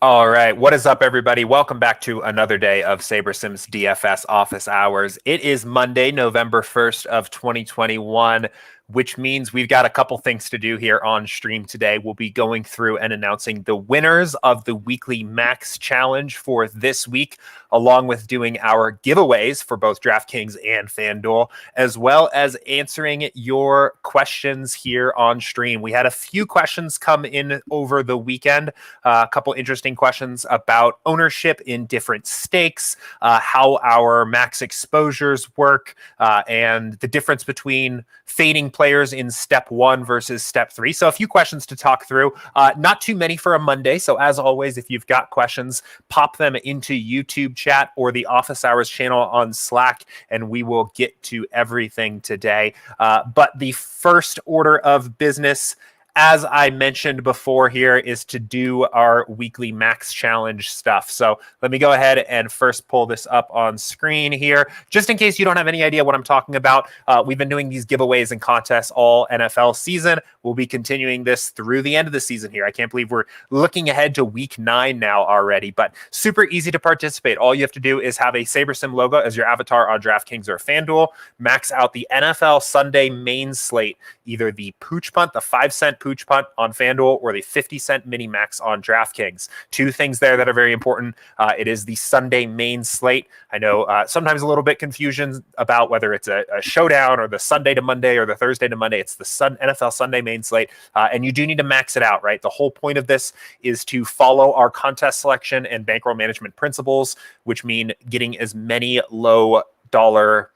All right. What is up, everybody? Welcome back to another day of SaberSim's DFS Office Hours. It is Monday, November 1st of 2021, which means we've got a couple things to do here on stream today. We'll be going through and announcing the winners of the weekly Max Challenge for this week, along with doing our giveaways for both DraftKings and FanDuel, as well as answering your questions here on stream. We had a few questions come in over the weekend, a couple interesting questions about ownership in different stakes, how our max exposures work, and the difference between fading players in step 1 versus step 3. So a few questions to talk through. Not too many for a Monday. So as always, if you've got questions, pop them into YouTube chat or the Office Hours channel on Slack, and we will get to everything today. But the first order of business, as I mentioned before here, is to do our weekly Max Challenge stuff. So let me go ahead and first pull this up on screen here. Just in case you don't have any idea what I'm talking about, we've been doing these giveaways and contests all NFL season. We'll be continuing this through the end of the season here. I can't believe we're looking ahead to week 9 now already, but super easy to participate. All you have to do is have a SaberSim logo as your avatar on DraftKings or FanDuel. Max out the NFL Sunday main slate, either the Pooch Punt, the 5-cent Pooch Punt on FanDuel, or the 50-cent Mini Max on DraftKings. Two things there that are very important. It is the Sunday main slate. I know sometimes a little bit confusion about whether it's a showdown or the Sunday to Monday or the Thursday to Monday. It's the NFL Sunday main slate, and you do need to max it out, right? The whole point of this is to follow our contest selection and bankroll management principles, which mean getting as many low dollar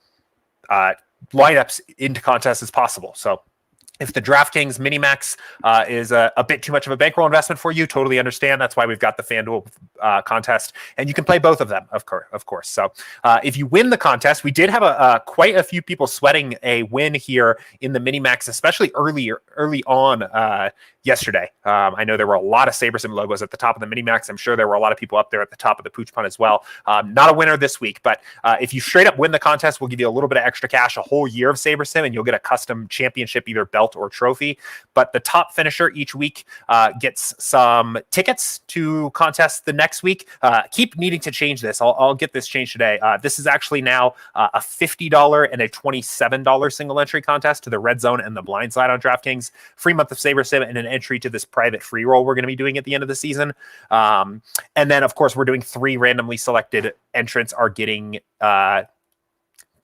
lineups into contests as possible. So if the DraftKings Minimax is a bit too much of a bankroll investment for you, totally understand. That's why we've got the FanDuel contest, and you can play both of them, of course. So if you win the contest, we did have quite a few people sweating a win here in the Minimax, especially early on yesterday. I know there were a lot of SaberSim logos at the top of the Minimax. I'm sure there were a lot of people up there at the top of the Pooch Punt as well. Not a winner this week, but if you straight up win the contest, we'll give you a little bit of extra cash, a whole year of SaberSim, and you'll get a custom championship, either belt or trophy. But the top finisher each week gets some tickets to contest the next week. Keep needing to change this. I'll get this changed today. This is actually now a $50 and a $27 single entry contest to the red zone and the blind side on DraftKings. Free month of SaberSim and an entry to this private free roll we're going to be doing at the end of the season. And then, of course, we're doing 3 randomly selected entrants are getting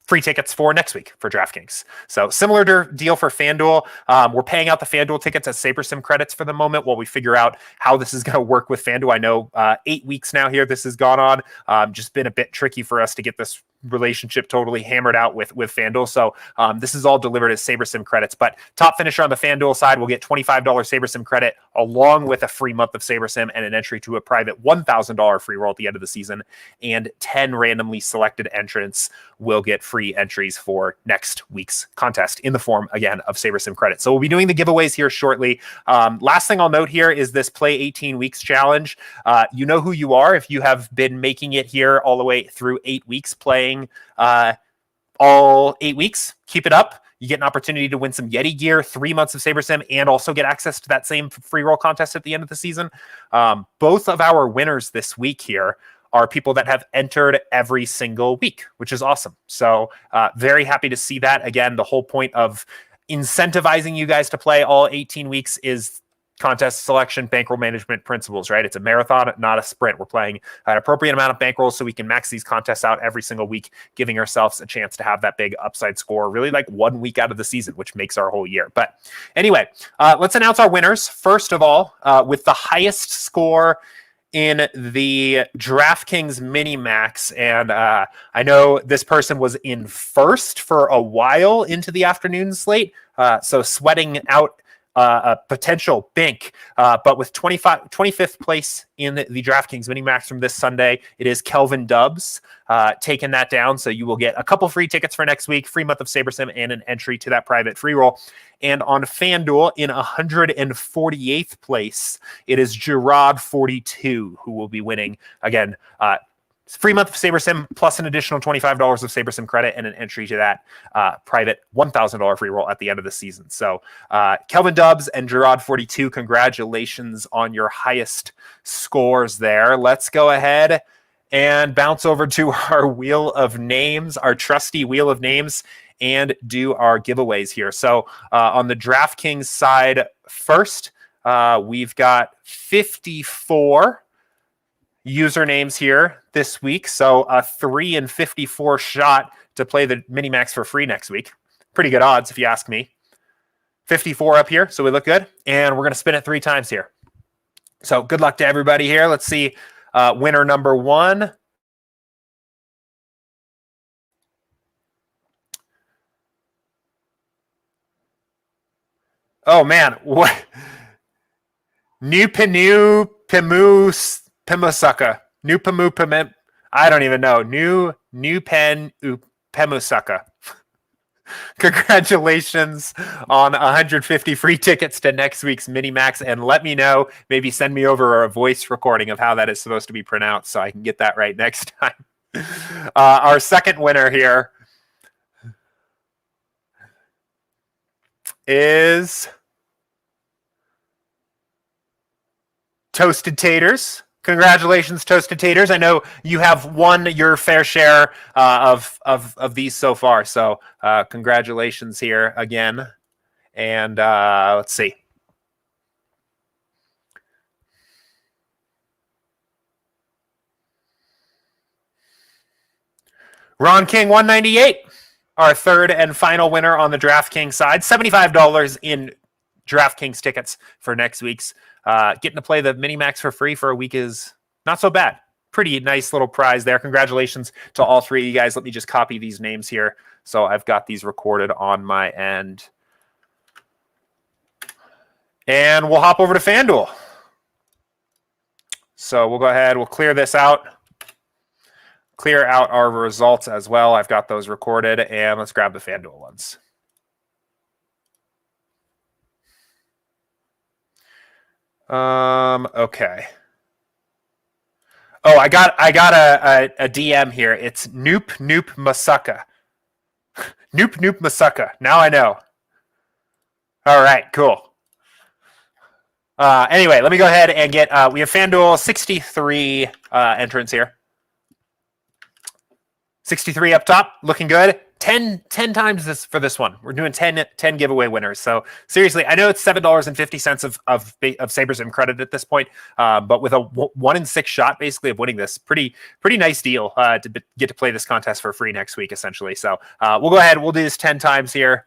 free tickets for next week for DraftKings. So similar deal for FanDuel. We're paying out the FanDuel tickets as SaberSim credits for the moment while we figure out how this is going to work with FanDuel. I know 8 weeks now here this has gone on. Just been a bit tricky for us to get this relationship totally hammered out with FanDuel. So this is all delivered as SaberSim credits. But top finisher on the FanDuel side will get $25 SaberSim credit along with a free month of SaberSim and an entry to a private $1,000 free roll at the end of the season. And 10 randomly selected entrants will get free entries for next week's contest in the form, again, of SaberSim credit. So we'll be doing the giveaways here shortly. Last thing I'll note here is this Play 18 Weeks challenge. You know who you are if you have been making it here all the way through 8 weeks, playing all 8 weeks. Keep it up. You get an opportunity to win some Yeti gear, 3 months of SaberSim, and also get access to that same free roll contest at the end of the season. Both of our winners this week here are people that have entered every single week, which is awesome. So very happy to see that. Again, the whole point of incentivizing you guys to play all 18 weeks is contest selection, bankroll management principles, right? It's a marathon, not a sprint. We're playing an appropriate amount of bankrolls so we can max these contests out every single week, giving ourselves a chance to have that big upside score, really like 1 week out of the season, which makes our whole year. But anyway, let's announce our winners. First of all, with the highest score in the DraftKings Mini Max, and I know this person was in first for a while into the afternoon slate, so sweating out a potential bink, but with 25th place in the DraftKings Mini Max from this Sunday, it is Kelvin Dubs taking that down. So you will get a couple free tickets for next week, free month of SaberSim, and an entry to that private free roll. And on FanDuel, in 148th place, it is Gerard42 who will be winning. Again, free month of SaberSim plus an additional $25 of SaberSim credit and an entry to that private $1,000 free roll at the end of the season. So Kelvin Dubs and Gerard42, congratulations on your highest scores there. Let's go ahead and bounce over to our wheel of names, our trusty wheel of names, and do our giveaways here. So on the DraftKings side first, we've got 54 usernames here this week. So a 3 in 54 shot to play the mini max for free next week. Pretty good odds if you ask me. 54 up here, so we look good. And we're going to spin it 3 times here. So good luck to everybody here. Let's see winner number 1. Oh man, what? New Pemusaka. New Pemu Pemem. I don't even know. New Pen Pemusaka. Congratulations on 150 free tickets to next week's mini max, and let me know. Maybe send me over a voice recording of how that is supposed to be pronounced, so I can get that right next time. Our second winner here is Toasted Taters. Congratulations, Toasted Taters. I know you have won your fair share of these so far. So congratulations here again. And let's see. Ron King 198, our third and final winner on the DraftKings side. $75 in DraftKings tickets for next week's. Getting to play the mini max for free for a week is not so bad. Pretty nice little prize there. Congratulations to all 3 of you guys. Let me just copy these names here. So I've got these recorded on my end. And we'll hop over to FanDuel. So we'll go ahead. We'll clear this out. Clear out our results as well. I've got those recorded. And let's grab the FanDuel ones. Okay. Oh, I got a DM here. It's Noop Masaka. Noop Masaka. Now I know. All right, cool. Anyway, let me go ahead and get. We have FanDuel 63 entrants here. 63 up top, looking good. 10 times this for this one. We're doing 10 giveaway winners. So seriously, I know it's $7.50 of SaberSim credit at this point, but with a 1 in 6 shot basically of winning this, pretty nice deal to get to play this contest for free next week essentially. So we'll go ahead. We'll do this 10 times here.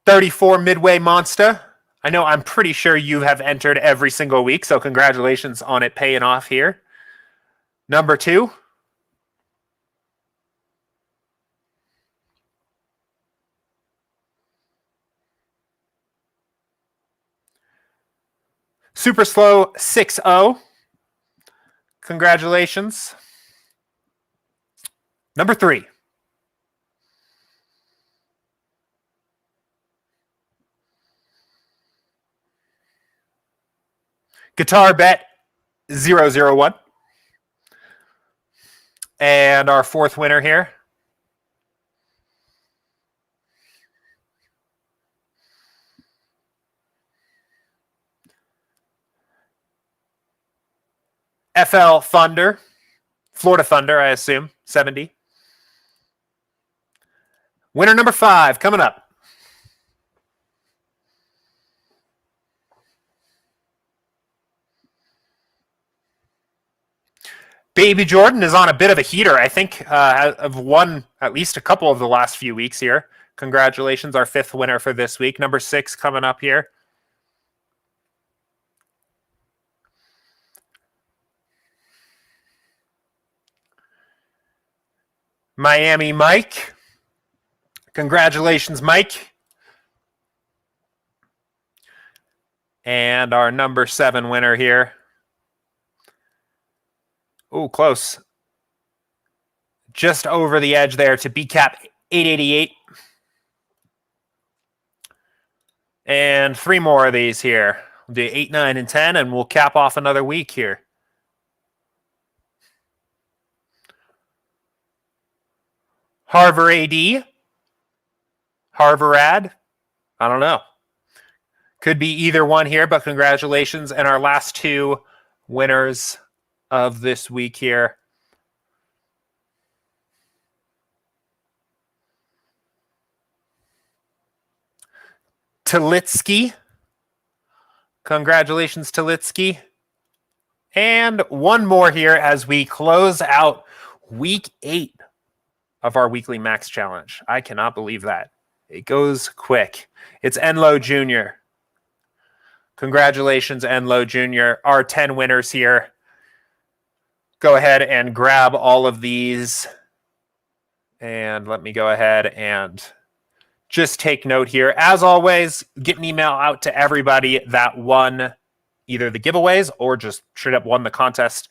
$34 Midway Monster. I know I'm pretty sure you have entered every single week, so congratulations on it paying off here. Number 2. Super Slow 6-0. Congratulations. Number 3. Guitar Bet 001. And our 4th winner here. FL Thunder. Florida Thunder, I assume. 70. Winner number 5 coming up. Baby Jordan is on a bit of a heater. I think have won at least a couple of the last few weeks here. Congratulations, our 5th winner for this week. Number 6 coming up here. Miami Mike. Congratulations, Mike. And our number 7 winner here. Oh, close. Just over the edge there to BCAP 888. And 3 more of these here. We'll do 8, 9, and 10, and we'll cap off another week here. Harvard AD. Harvard. I don't know. Could be either one here, but congratulations. And our last 2 winners of this week here. Talitsky. Congratulations, Talitsky. And one more here as we close out week 8 of our weekly max challenge. I cannot believe that. It goes quick. It's Enlo Jr. Congratulations, Enlo Jr. Our 10 winners here. Go ahead and grab all of these. And let me go ahead and just take note here. As always, get an email out to everybody that won either the giveaways or just straight up won the contest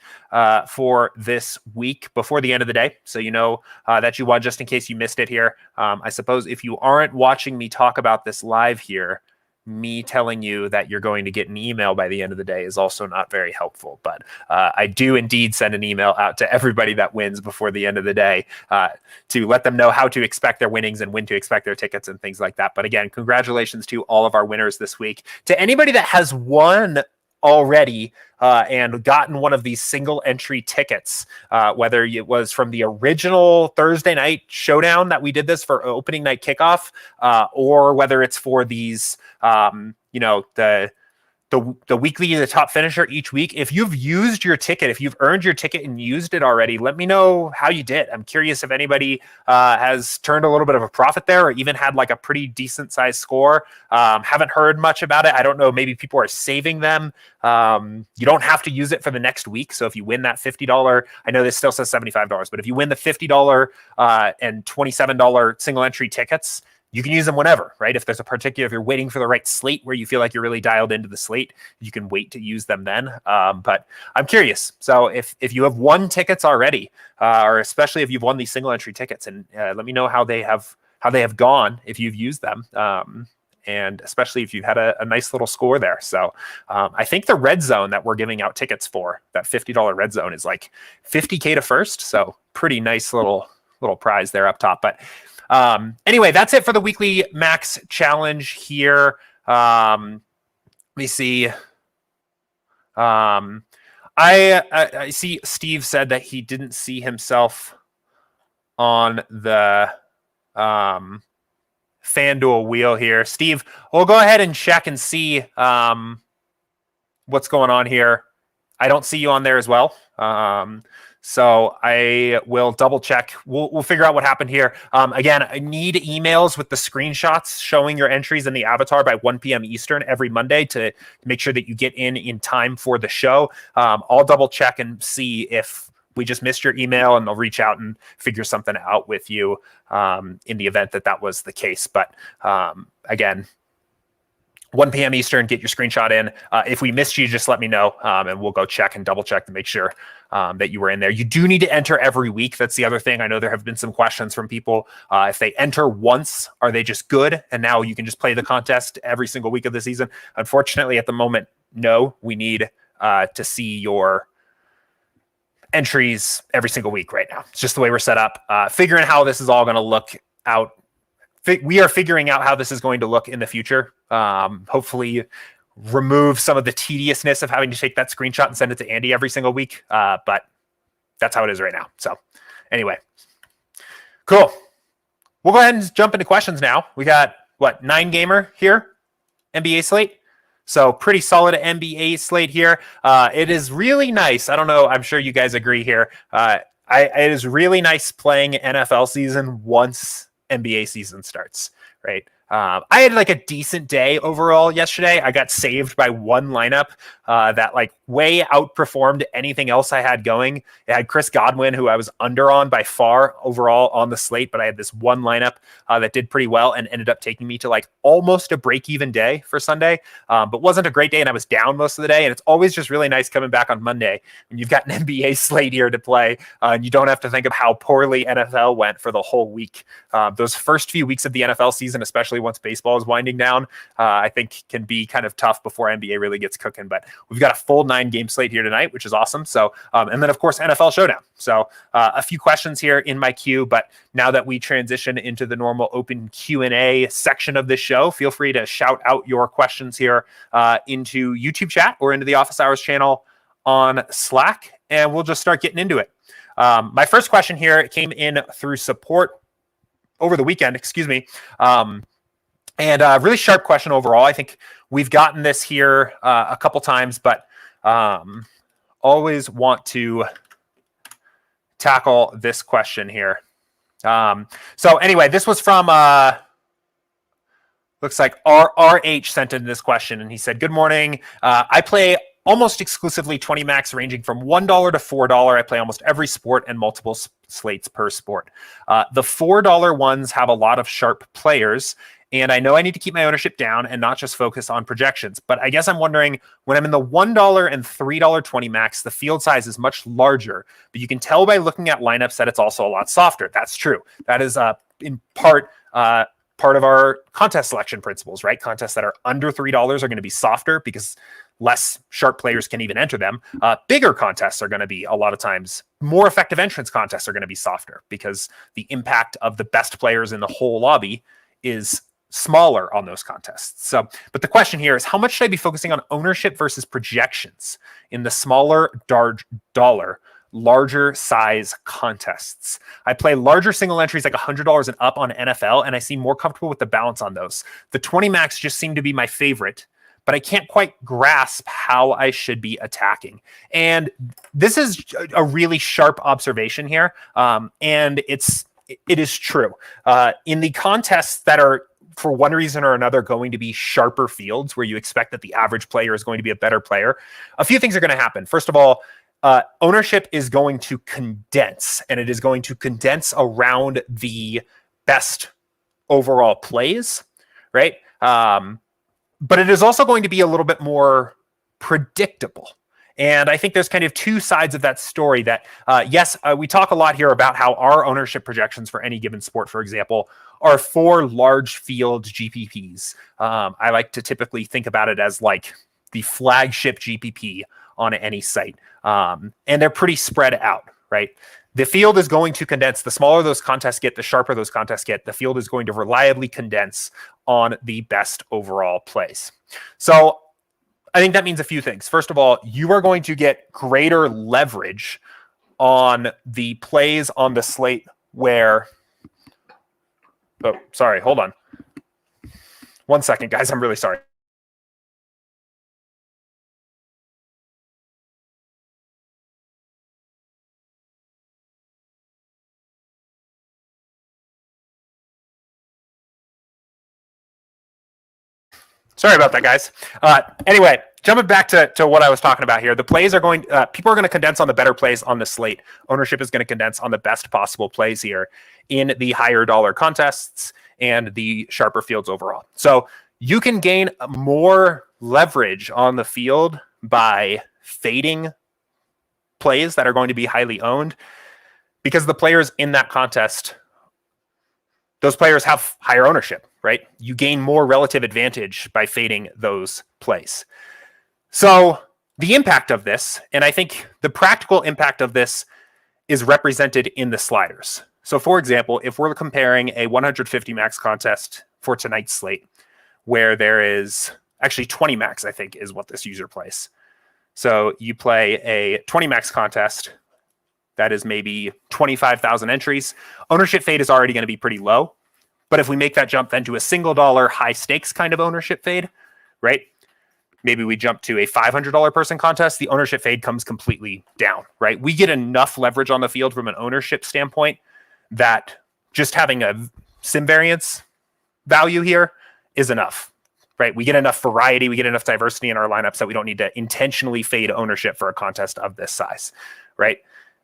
for this week before the end of the day. So you know that you won, just in case you missed it here. I suppose if you aren't watching me talk about this live here, me telling you that you're going to get an email by the end of the day is also not very helpful. But I do indeed send an email out to everybody that wins before the end of the day to let them know how to expect their winnings and when to expect their tickets and things like that. But again, congratulations to all of our winners this week. To anybody that has won already and gotten one of these single entry tickets, whether it was from the original Thursday night showdown that we did this for opening night kickoff, or whether it's for these, the weekly, the top finisher each week. If you've used your ticket, if you've earned your ticket and used it already, let me know how you did. I'm curious if anybody has turned a little bit of a profit there or even had like a pretty decent sized score. Haven't heard much about it. I don't know. Maybe people are saving them. You don't have to use it for the next week. So if you win that $50, I know this still says $75, but if you win the $50 and $27 single entry tickets, you can use them whenever, right? If you're waiting for the right slate where you feel like you're really dialed into the slate, you can wait to use them then. But I'm curious. So if you have won tickets already, or especially if you've won these single entry tickets, and let me know how they have gone if you've used them. And especially if you've had a nice little score there. So I think the red zone that we're giving out tickets for, that $50 red zone, is like $50K to first. So pretty nice little prize there up top. But anyway, that's it for the weekly max challenge here. Let me see. I see Steve said that he didn't see himself on the FanDuel wheel here. Steve, we'll go ahead and check and see what's going on here. I don't see you on there as well. So I will double check. We'll figure out what happened here. Again, I need emails with the screenshots showing your entries in the avatar by 1 p.m. Eastern every Monday to make sure that you get in time for the show. I'll double check and see if we just missed your email, and they'll reach out and figure something out with you in the event that was the case. But again, 1 p.m. Eastern, get your screenshot in. If we missed you, just let me know, and we'll go check and double check to make sure that you were in there. You do need to enter every week. That's the other thing. I know there have been some questions from people. If they enter once, are they just good? And now you can just play the contest every single week of the season. Unfortunately, at the moment, no. We need to see your entries every single week right now. It's just the way we're set up. Figuring how this is all going to look out. We are figuring out how this is going to look in the future. Hopefully remove some of the tediousness of having to take that screenshot and send it to Andy every single week. But that's how it is right now. So anyway, cool. We'll go ahead and jump into questions now. We got 9 gamer here, NBA slate. So pretty solid NBA slate here. It is really nice. I don't know. I'm sure you guys agree here. It is really nice playing NFL season once NBA season starts, right? I had like a decent day overall yesterday. I got saved by one lineup that like way outperformed anything else I had going. It had Chris Godwin, who I was under on by far overall on the slate, but I had this one lineup that did pretty well and ended up taking me to like almost a break-even day for Sunday, but wasn't a great day, and I was down most of the day. And it's always just really nice coming back on Monday when you've got an NBA slate here to play, and you don't have to think of how poorly NFL went for the whole week. Those first few weeks of the NFL season, especially especially once baseball is winding down, I think can be kind of tough before NBA really gets cooking. But we've got a full 9-game slate here tonight, which is awesome. So, and then of course, NFL Showdown. So a few questions here in my queue, but now that we transition into the normal open Q&A section of this show, feel free to shout out your questions here into YouTube chat or into the Office Hours channel on Slack, and we'll just start getting into it. My first question here came in through support over the weekend, and a really sharp question overall. I think we've gotten this here a couple times, but always want to tackle this question here. So anyway, this was from, looks like RH sent in this question, and he said, good morning. I play almost exclusively 20 max ranging from $1 to $4. I play almost every sport and multiple slates per sport. The $4 ones have a lot of sharp players, and I know I need to keep my ownership down and not just focus on projections. But I guess I'm wondering, when I'm in the $1 and $3 20 max, the field size is much larger, but you can tell by looking at lineups that it's also a lot softer. That's true. That is in part of our contest selection principles, right? Contests that are under $3 are going to be softer because less sharp players can even enter them. Bigger contests are going to be, a lot of times, more effective entrance contests are going to be softer because the impact of the best players in the whole lobby is smaller on those contests. So, but the question here is, how much should I be focusing on ownership versus projections in the smaller dollar, larger size contests? I play larger single entries like $100 and up on NFL, and I seem more comfortable with the balance on those. The 20 max just seem to be my favorite, but I can't quite grasp how I should be attacking. And this is a really sharp observation here. And it is true. In the contests that are, for one reason or another, going to be sharper fields where you expect that the average player is going to be a better player, a few things are going to happen. First of all, ownership is going to condense, and it is going to condense around the best overall plays, right? But it is also going to be a little bit more predictable. And I think there's kind of two sides of that story that, yes, we talk a lot here about how our ownership projections for any given sport, for example, are for large field GPPs. I like to typically think about it as like the flagship GPP on any site. And they're pretty spread out, right? The field is going to condense. The smaller those contests get, the sharper those contests get. The field is going to reliably condense on the best overall plays. So I think that means a few things. First of all, you are going to get greater leverage on the plays on the slate where... Oh, sorry. Hold on. 1 second, guys. I'm really sorry. Sorry about that, guys. Anyway, jumping back to what I was talking about here, the plays are going, people are going to condense on the better plays on the slate. Ownership is going to condense on the best possible plays here in the higher dollar contests and the sharper fields overall. So you can gain more leverage on the field by fading plays that are going to be highly owned, because the players in that contest, those players have higher ownership, right? You gain more relative advantage by fading those plays. So the impact of this, and I think the practical impact of this, is represented in the sliders. So for example, if we're comparing a 150 max contest for tonight's slate, where there is actually 20 max, I think is what this user plays. So you play a 20 max contest that is maybe 25,000 entries. Ownership fade is already going to be pretty low. But if we make that jump then to a single dollar high stakes kind of ownership fade, right? Maybe we jump to a $500 person contest, the ownership fade comes completely down, right? We get enough leverage on the field from an ownership standpoint that just having a sim variance value here is enough, right? We get enough variety, we get enough diversity in our lineups that we don't need to intentionally fade ownership for a contest of this size, right?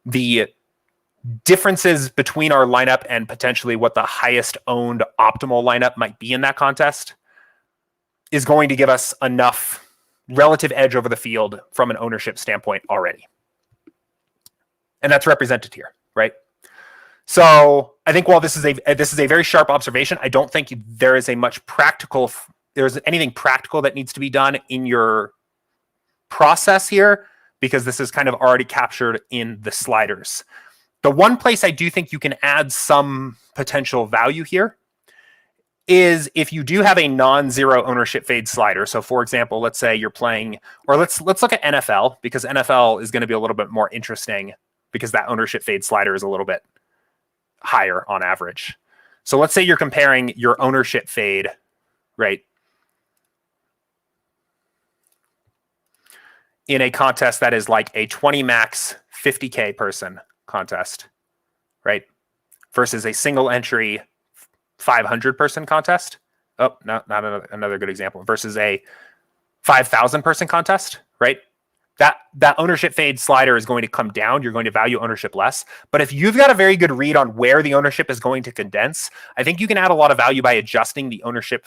The differences between our lineup and potentially what the highest owned optimal lineup might be in that contest is going to give us enough relative edge over the field from an ownership standpoint already. And that's represented here, right? So I think while this is a very sharp observation, I don't think there is there's anything practical that needs to be done in your process here, because this is kind of already captured in the sliders. The one place I do think you can add some potential value here is if you do have a non-zero ownership fade slider. So for example, let's say you're playing, or let's look at NFL, because NFL is going to be a little bit more interesting because that ownership fade slider is a little bit higher on average. So let's say you're comparing your ownership fade, right, in a contest that is like a 20 max 50K person contest, right, versus a single entry 500 person contest. Oh, no, not another good example. Versus a 5,000 person contest, right? That ownership fade slider is going to come down. You're going to value ownership less. But if you've got a very good read on where the ownership is going to condense, I think you can add a lot of value by adjusting the ownership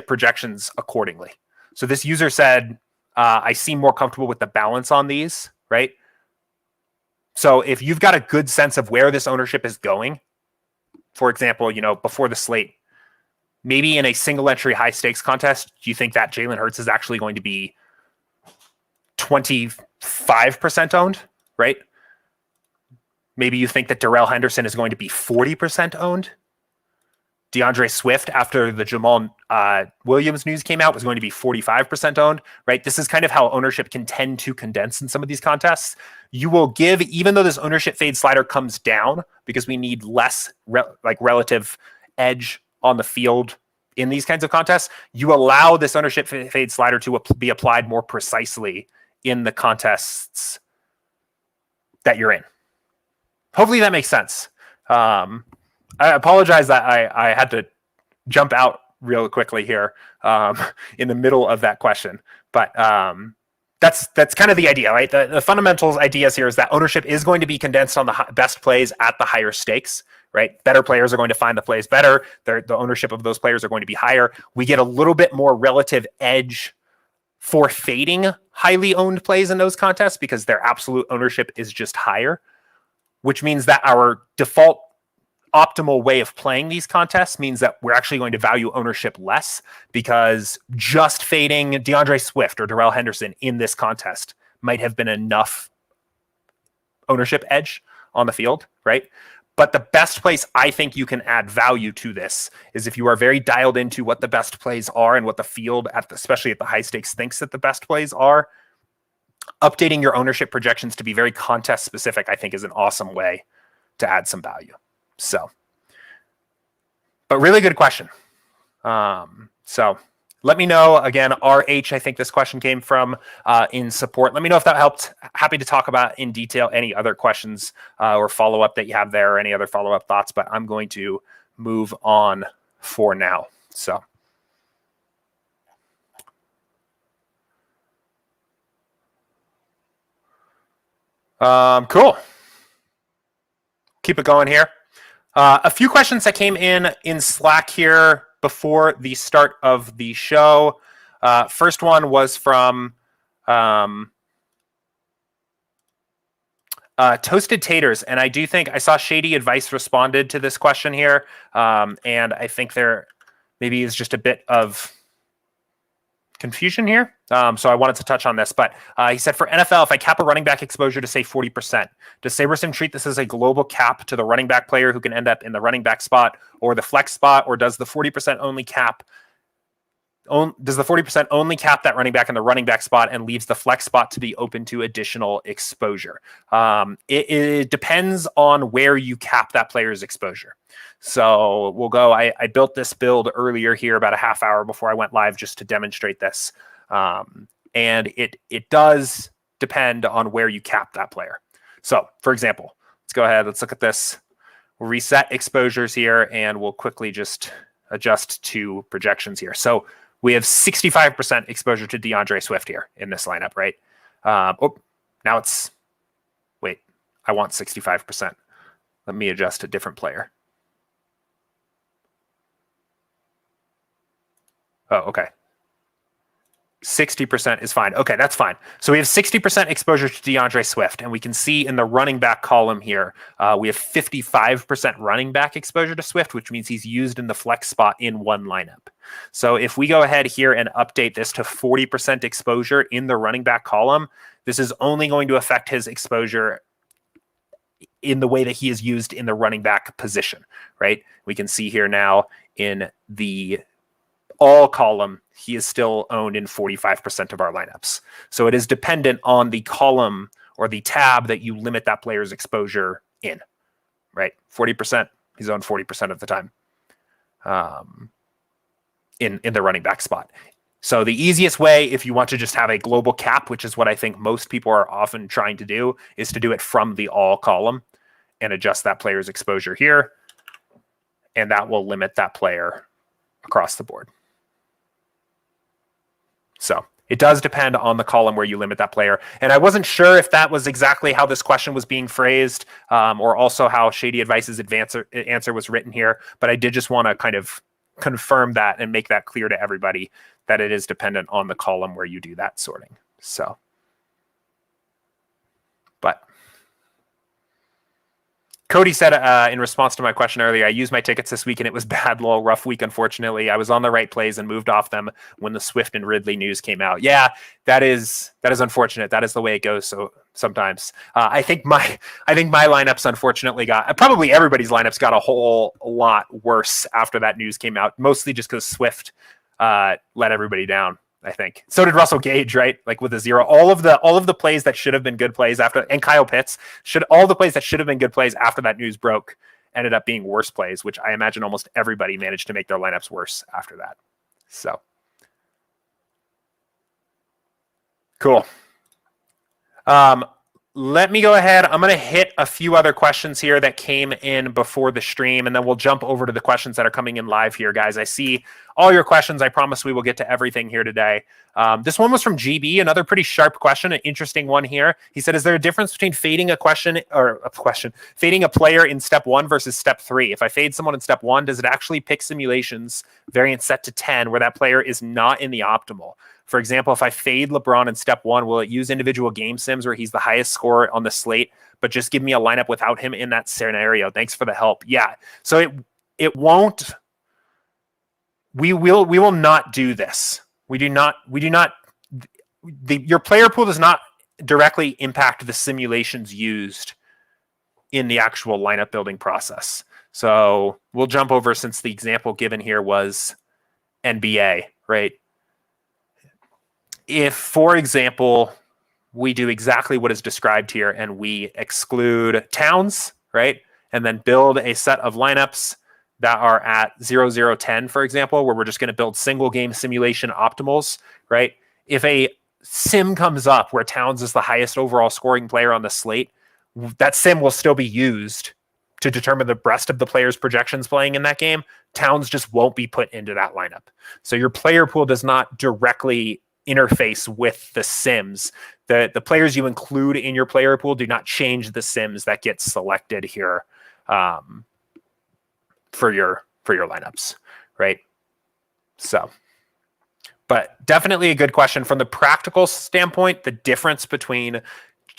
projections accordingly. So this user said, I seem more comfortable with the balance on these, right? So if you've got a good sense of where this ownership is going, for example, before the slate, maybe in a single entry high stakes contest, do you think that Jalen Hurts is actually going to be 25% owned, right? Maybe you think that Darrell Henderson is going to be 40% owned. DeAndre Swift, after the Jamal Williams news came out, was going to be 45% owned, right? This is kind of how ownership can tend to condense in some of these contests. You will give, even though this ownership fade slider comes down because we need less relative edge on the field in these kinds of contests, you allow this ownership fade slider to be applied more precisely in the contests that you're in. Hopefully that makes sense. I apologize that I had to jump out real quickly here in the middle of that question, but that's kind of the idea, right? The fundamentals ideas here is that ownership is going to be condensed on the best plays at the higher stakes, right? Better players are going to find the plays better. The ownership of those players are going to be higher. We get a little bit more relative edge for fading highly owned plays in those contests because their absolute ownership is just higher, which means that our default optimal way of playing these contests means that we're actually going to value ownership less, because just fading DeAndre Swift or Darrell Henderson in this contest might have been enough ownership edge on the field, right? But the best place I think you can add value to this is if you are very dialed into what the best plays are and what the field, especially at the high stakes, thinks that the best plays are. Updating your ownership projections to be very contest specific, I think, is an awesome way to add some value. So, but really good question. So let me know, again, RH, I think this question came from in support. Let me know if that helped. Happy to talk about in detail any other questions or follow-up that you have there, or any other follow-up thoughts, but I'm going to move on for now. So. Cool. Keep it going here. A few questions that came in Slack here before the start of the show. First one was from Toasted Taters, and I do think I saw Shady Advice responded to this question here, and I think there maybe is just a bit of confusion here. So I wanted to touch on this, but he said, for NFL, if I cap a running back exposure to say 40%, does SaberSim treat this as a global cap to the running back player who can end up in the running back spot or the flex spot, or does the 40% only cap that running back in the running back spot and leaves the flex spot to be open to additional exposure? It depends on where you cap that player's exposure. So we'll go. I built this build earlier here about a half hour before I went live just to demonstrate this. And it does depend on where you cap that player. So for example, let's go ahead. Let's look at this. We'll reset exposures here, and we'll quickly just adjust to projections here. So we have 65% exposure to DeAndre Swift here in this lineup, right? Now it's, wait, I want 65%. Let me adjust a different player. Oh, okay. 60% is fine. Okay, that's fine. So we have 60% exposure to DeAndre Swift, and we can see in the running back column here, we have 55% running back exposure to Swift, which means he's used in the flex spot in one lineup. So if we go ahead here and update this to 40% exposure in the running back column, this is only going to affect his exposure in the way that he is used in the running back position, right? We can see here now in the all column, he is still owned in 45% of our lineups. So it is dependent on the column or the tab that you limit that player's exposure in, right? 40%, he's owned 40% of the time in the running back spot. So the easiest way, if you want to just have a global cap, which is what I think most people are often trying to do, is to do it from the all column and adjust that player's exposure here. And that will limit that player across the board. So it does depend on the column where you limit that player. And I wasn't sure if that was exactly how this question was being phrased, or also how Shady Advice's answer was written here. But I did just want to kind of confirm that and make that clear to everybody that it is dependent on the column where you do that sorting. So, but Cody said in response to my question earlier, I used my tickets this week and it was bad, lol, rough week, unfortunately. I was on the right plays and moved off them when the Swift and Ridley news came out. Yeah, that is unfortunate. That is the way it goes. So sometimes I think my lineups unfortunately probably everybody's lineups got a whole lot worse after that news came out, mostly just because Swift let everybody down. I think so did Russell Gage, right? Like with a 0, all of the plays that should have been good plays after, and Kyle Pitts all the plays that should have been good plays after that news broke ended up being worse plays, which I imagine almost everybody managed to make their lineups worse after that. So cool. Let me go ahead. I'm going to hit a few other questions here that came in before the stream, and then we'll jump over to the questions that are coming in live here, guys. I see all your questions. I promise we will get to everything here today. This one was from GB, another pretty sharp question, an interesting one here. He said, is there a difference between fading fading a player in step 1 versus step 3? If I fade someone in step 1, does it actually pick simulations variance set to 10 where that player is not in the optimal? For example, if I fade LeBron in step 1, will it use individual game sims where he's the highest scorer on the slate, but just give me a lineup without him in that scenario? Thanks for the help. Yeah. So it won't. We will not do this. Your player pool does not directly impact the simulations used in the actual lineup building process. So we'll jump over, since the example given here was NBA, right? If, for example, we do exactly what is described here and we exclude Towns, right? And then build a set of lineups that are at 0, 0, 10, for example, where we're just going to build single game simulation optimals, right? If a sim comes up where Towns is the highest overall scoring player on the slate, that sim will still be used to determine the rest of the players' projections playing in that game. Towns just won't be put into that lineup. So your player pool does not directly interface with the sims. The players you include in your player pool do not change the sims that get selected here for your lineups, right? So, but definitely a good question. From the practical standpoint, the difference between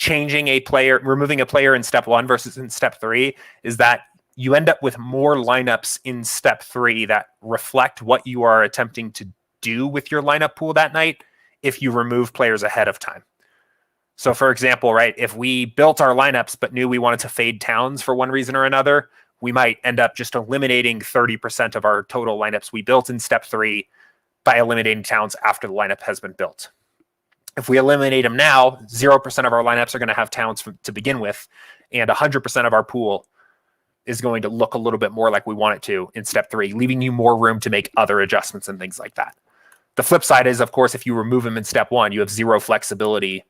removing a player in step 1 versus in step 3 is that you end up with more lineups in step 3 that reflect what you are attempting to do with your lineup pool that night if you remove players ahead of time. So for example, right, if we built our lineups but knew we wanted to fade Towns for one reason or another, we might end up just eliminating 30% of our total lineups we built in step 3 by eliminating Towns after the lineup has been built. If we eliminate them now, 0% of our lineups are going to have Towns to begin with, and 100% of our pool is going to look a little bit more like we want it to in step 3, leaving you more room to make other adjustments and things like that. The flip side is, of course, if you remove him in step 1, you have zero flexibility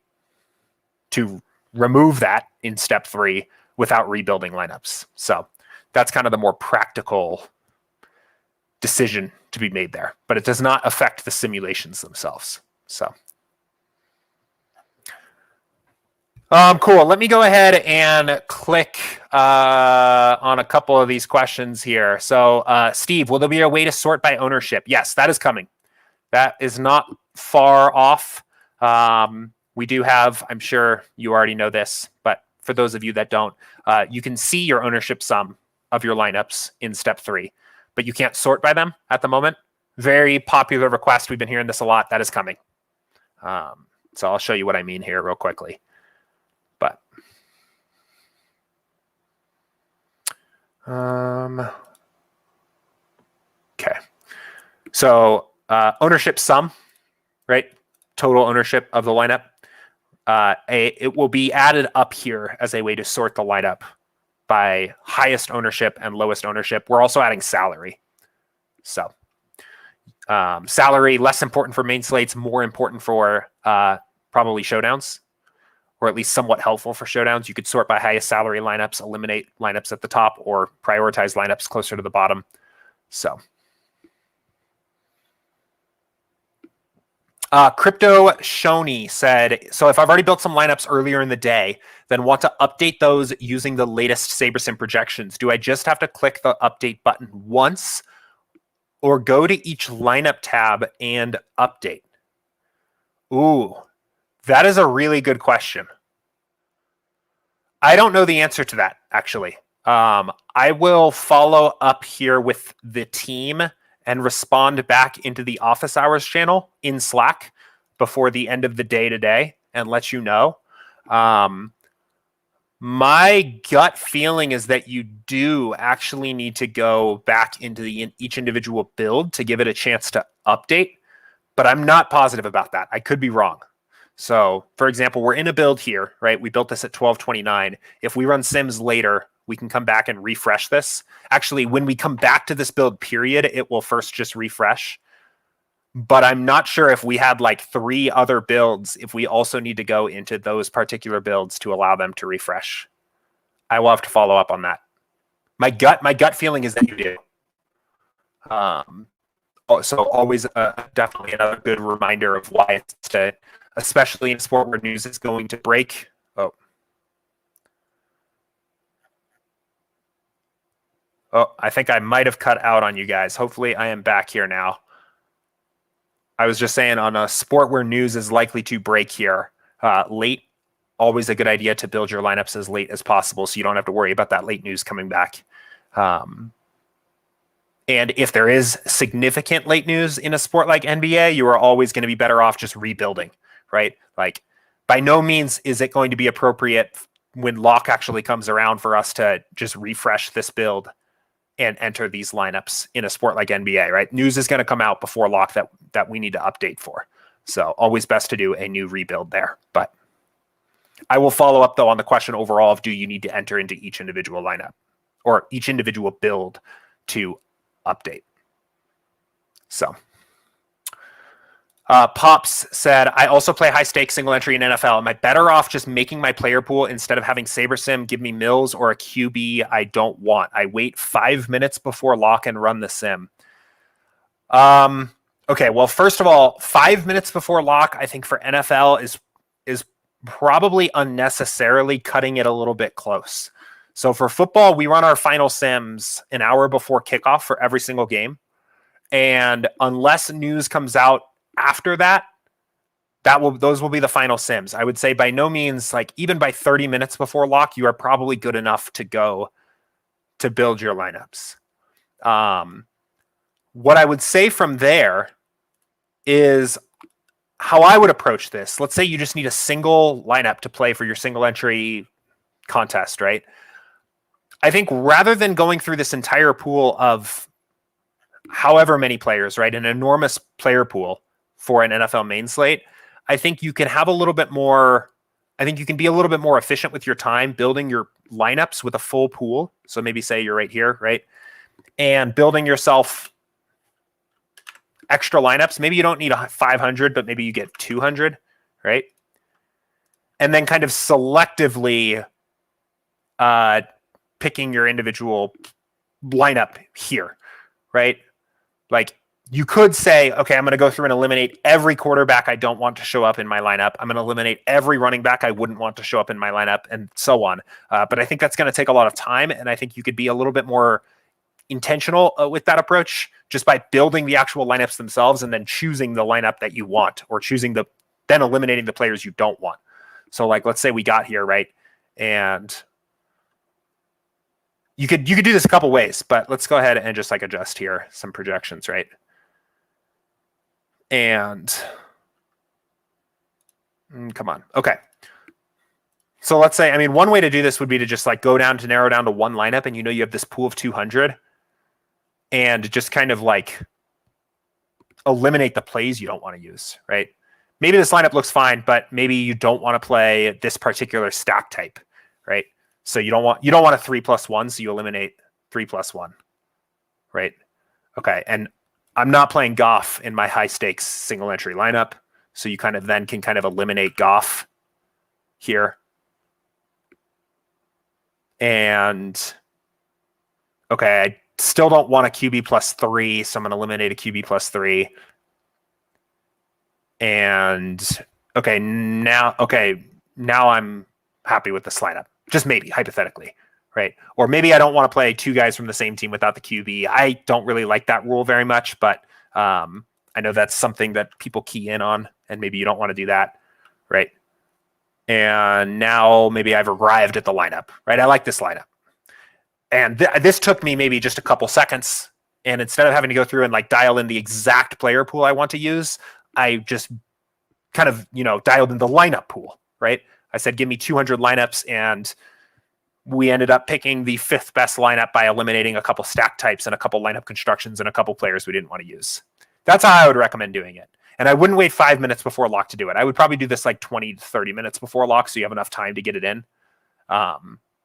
to remove that in step 3 without rebuilding lineups. So that's kind of the more practical decision to be made there, but it does not affect the simulations themselves. So, cool. Let me go ahead and click on a couple of these questions here. So, Steve, will there be a way to sort by ownership? Yes, that is coming. That is not far off. We do have, I'm sure you already know this, but for those of you that don't, you can see your ownership sum of your lineups in step 3, but you can't sort by them at the moment. Very popular request. We've been hearing this a lot. That is coming. So I'll show you what I mean here real quickly. But okay. So ownership sum, right? Total ownership of the lineup. It will be added up here as a way to sort the lineup by highest ownership and lowest ownership. We're also adding salary. So salary, less important for main slates, more important for probably showdowns, or at least somewhat helpful for showdowns. You could sort by highest salary lineups, eliminate lineups at the top, or prioritize lineups closer to the bottom. So Crypto Shoni said, so if I've already built some lineups earlier in the day, then want to update those using the latest SaberSim projections, do I just have to click the update button once or go to each lineup tab and update? Ooh, that is a really good question. I don't know the answer to that, actually. I will follow up here with the team and respond back into the office hours channel in Slack before the end of the day today and let you know. My gut feeling is that you do actually need to go back into each individual build to give it a chance to update, but I'm not positive about that. I could be wrong. So, for example, we're in a build here, right? We built this at 12:29. If we run sims later, we can come back and refresh this. Actually, when we come back to this build period, it will first just refresh. But I'm not sure if we had like 3 other builds, if we also need to go into those particular builds to allow them to refresh. I will have to follow up on that. My gut feeling is that you do. So always definitely another good reminder of why it's to, especially in sport where news is going to break. Oh, I think I might have cut out on you guys. Hopefully I am back here now. I was just saying on a sport where news is likely to break here late, always a good idea to build your lineups as late as possible so you don't have to worry about that late news coming back. And if there is significant late news in a sport like NBA, you are always going to be better off just rebuilding, right? Like, by no means is it going to be appropriate when lock actually comes around for us to just refresh this build and enter these lineups in a sport like NBA, right? News is going to come out before lock that we need to update for. So always best to do a new rebuild there. But I will follow up, though, on the question overall of do you need to enter into each individual lineup or each individual build to update. So Pops said, I also play high stakes single entry in NFL. Am I better off just making my player pool instead of having SaberSim give me mills or a QB I don't want? I wait 5 minutes before lock and run the sim. Okay, well, first of all, 5 minutes before lock, I think for NFL is probably unnecessarily cutting it a little bit close. So for football, we run our final sims an hour before kickoff for every single game. And unless news comes out after that, those will be the final sims. I would say by no means, like even by 30 minutes before lock, you are probably good enough to go to build your lineups. What I would say from there is how I would approach this. Let's say you just need a single lineup to play for your single entry contest, right? I think rather than going through this entire pool of however many players, right, an enormous player pool for an NFL main slate, I think you can have a little bit more, I think you can be a little bit more efficient with your time building your lineups with a full pool. So maybe say you're right here, right? And building yourself extra lineups. Maybe you don't need 500, but maybe you get 200, right? And then kind of selectively picking your individual lineup here, right? Like you could say, okay, I'm going to go through and eliminate every quarterback I don't want to show up in my lineup. I'm going to eliminate every running back I wouldn't want to show up in my lineup and so on. But I think that's going to take a lot of time. And I think you could be a little bit more intentional with that approach, just by building the actual lineups themselves and then choosing the lineup that you want, or then eliminating the players you don't want. So like, let's say we got here, right? And you could do this a couple ways, but let's go ahead and just like adjust here some projections, right? And come on. Okay. So let's say, I mean, one way to do this would be to just like narrow down to one lineup, and you have this pool of 200, and just kind of like eliminate the plays you don't want to use, right? Maybe this lineup looks fine, but maybe you don't want to play this particular stack type, right? So you don't want a 3+1, so you eliminate 3+1, right? Okay, and I'm not playing Goff in my high stakes single entry lineup, so you can eliminate Goff here. And okay, I still don't want a QB +3, so I'm going to eliminate a QB +3. And okay, now I'm happy with this lineup. Just maybe, hypothetically, right? Or maybe I don't want to play two guys from the same team without the QB. I don't really like that rule very much, but I know that's something that people key in on, and maybe you don't want to do that, right? And now maybe I've arrived at the lineup, right? I like this lineup. And this took me maybe just a couple seconds. And instead of having to go through and like dial in the exact player pool I want to use, I just kind of, dialed in the lineup pool, right? I said, give me 200 lineups, and we ended up picking the 5th best lineup by eliminating a couple stack types and a couple lineup constructions and a couple players we didn't want to use. That's how I would recommend doing it. And I wouldn't wait 5 minutes before lock to do it. I would probably do this like 20 to 30 minutes before lock, so you have enough time to get it in,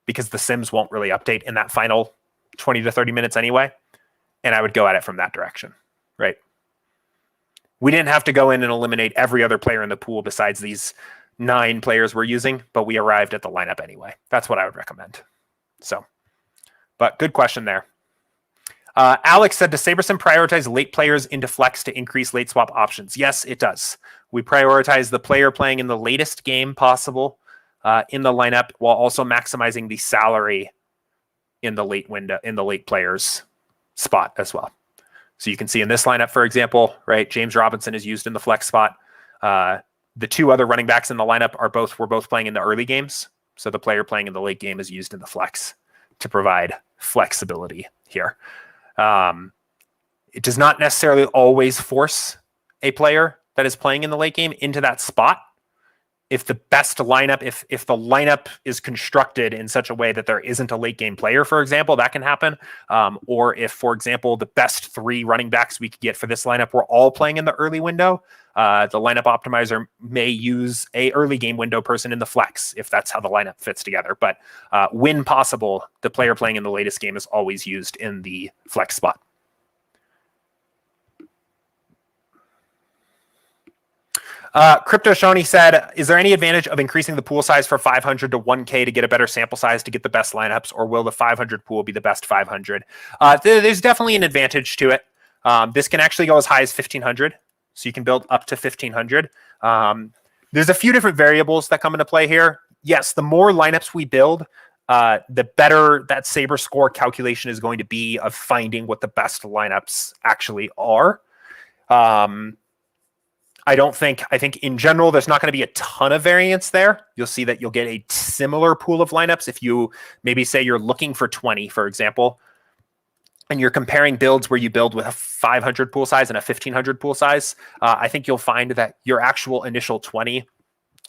because the sims won't really update in that final 20 to 30 minutes anyway. And I would go at it from that direction, right? We didn't have to go in and eliminate every other player in the pool besides these 9 players we're using, but we arrived at the lineup anyway. That's what I would recommend. So, but good question there. Alex said, does SaberSim prioritize late players into flex to increase late swap options? Yes, it does. We prioritize the player playing in the latest game possible in the lineup, while also maximizing the salary in the late window, in the late players spot as well. So you can see in this lineup, for example, right, James Robinson is used in the flex spot. The 2 other running backs in the lineup were both playing in the early games. So the player playing in the late game is used in the flex to provide flexibility here. It does not necessarily always force a player that is playing in the late game into that spot. If the best lineup, if the lineup is constructed in such a way that there isn't a late game player, for example, that can happen. Or if, for example, the best 3 running backs we could get for this lineup were all playing in the early window, the lineup optimizer may use a early game window person in the flex if that's how the lineup fits together. But when possible, the player playing in the latest game is always used in the flex spot. Crypto Shoni said, is there any advantage of increasing the pool size for 500 to 1K to get a better sample size to get the best lineups, or will the 500 pool be the best 500? There's definitely an advantage to it. This can actually go as high as 1,500, so you can build up to 1,500. There's a few different variables that come into play here. Yes, the more lineups we build, the better that Saberscore calculation is going to be of finding what the best lineups actually are. I think in general, there's not going to be a ton of variance there. You'll see that you'll get a similar pool of lineups. If you maybe say you're looking for 20, for example, and you're comparing builds where you build with a 500 pool size and a 1,500 pool size, I think you'll find that your actual initial 20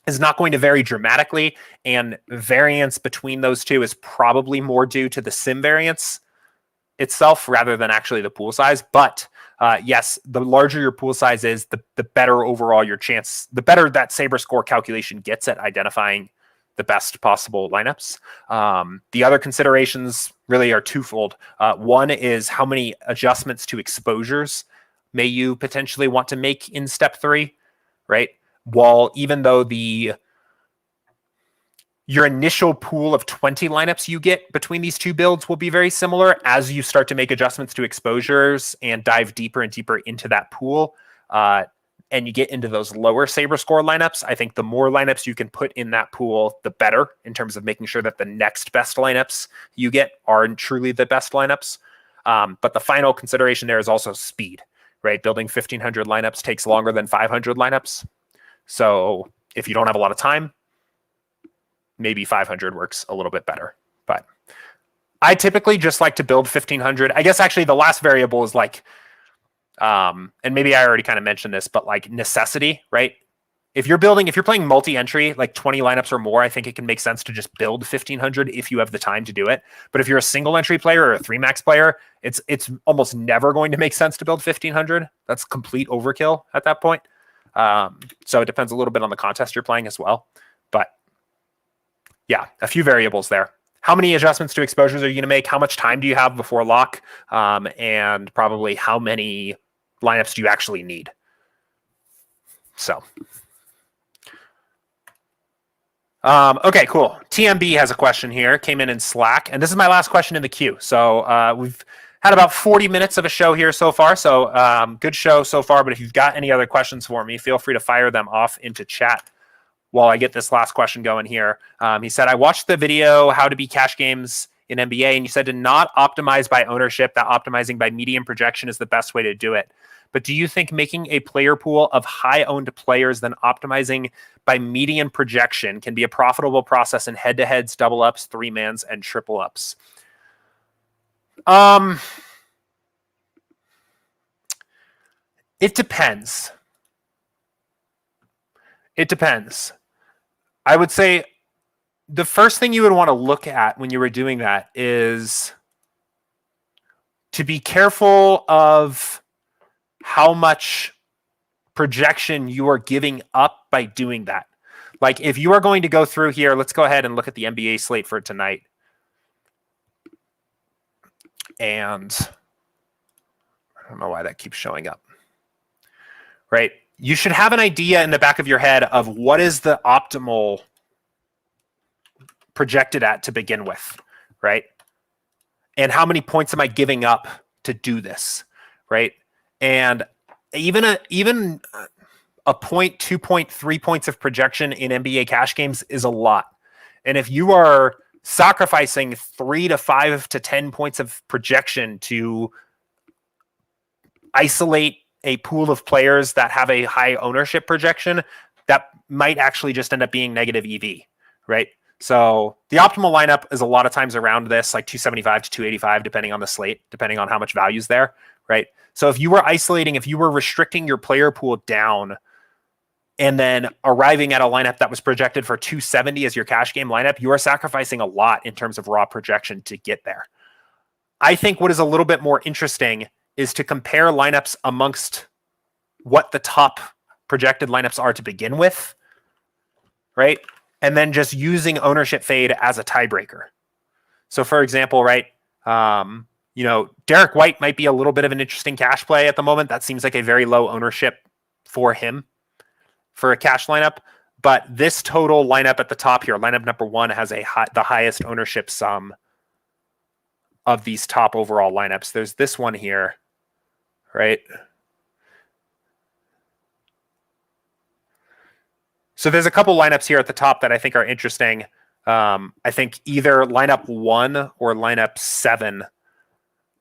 is not going to vary dramatically, and variance between those two is probably more due to the sim variance itself rather than actually the pool size. But yes, the larger your pool size is, the better overall your chance, the better that Saberscore calculation gets at identifying the best possible lineups. The other considerations really are twofold. One is how many adjustments to exposures may you potentially want to make in step 3, right? While even though your initial pool of 20 lineups you get between these 2 builds will be very similar, as you start to make adjustments to exposures and dive deeper and deeper into that pool, and you get into those lower Saberscore lineups, I think the more lineups you can put in that pool, the better, in terms of making sure that the next best lineups you get are truly the best lineups. But the final consideration there is also speed, right? Building 1,500 lineups takes longer than 500 lineups. So if you don't have a lot of time, maybe 500 works a little bit better. But I typically just like to build 1,500. I guess actually the last variable is like, and maybe I already kind of mentioned this, but like necessity, right? If you're playing multi-entry, like 20 lineups or more, I think it can make sense to just build 1,500 if you have the time to do it. But if you're a single entry player or a 3-max player, it's almost never going to make sense to build 1,500. That's complete overkill at that point. So it depends a little bit on the contest you're playing as well. But yeah, a few variables there. How many adjustments to exposures are you going to make? How much time do you have before lock? And probably how many lineups do you actually need? So... okay, cool. TMB has a question here, came in Slack, and this is my last question in the queue. So we've had about 40 minutes of a show here so far, so good show so far, but if you've got any other questions for me, feel free to fire them off into chat while I get this last question going here. He said, I watched the video, How to Beat Cash Games in NBA, and you said to not optimize by ownership, that optimizing by median projection is the best way to do it. But do you think making a player pool of high-owned players than optimizing by median projection can be a profitable process in head-to-heads, double-ups, three-mans, and triple-ups? It depends. It depends. I would say the first thing you would want to look at when you were doing that is to be careful of how much projection you are giving up by doing that. Like if you are going to go through here, let's go ahead and look at the NBA slate for tonight. And I don't know why that keeps showing up. Right? You should have an idea in the back of your head of what is the optimal projected at to begin with, right? And how many points am I giving up to do this, right? And even a point, 2 point, 3 points of projection in NBA cash games is a lot. And if you are sacrificing 3 to 5 to 10 points of projection to isolate a pool of players that have a high ownership projection, that might actually just end up being negative EV, right? So the optimal lineup is a lot of times around this, like 275 to 285, depending on the slate, depending on how much value is there, right? So if you were isolating, if you were restricting your player pool down and then arriving at a lineup that was projected for 270 as your cash game lineup, you are sacrificing a lot in terms of raw projection to get there. I think what is a little bit more interesting is to compare lineups amongst what the top projected lineups are to begin with, right? And then just using ownership fade as a tiebreaker. So for example, right, Derek White might be a little bit of an interesting cash play at the moment. That seems like a very low ownership for him for a cash lineup. But this total lineup at the top here, lineup number 1, has the highest ownership sum of these top overall lineups. There's this one here, right? So there's a couple lineups here at the top that I think are interesting. I think either lineup 1 or lineup 7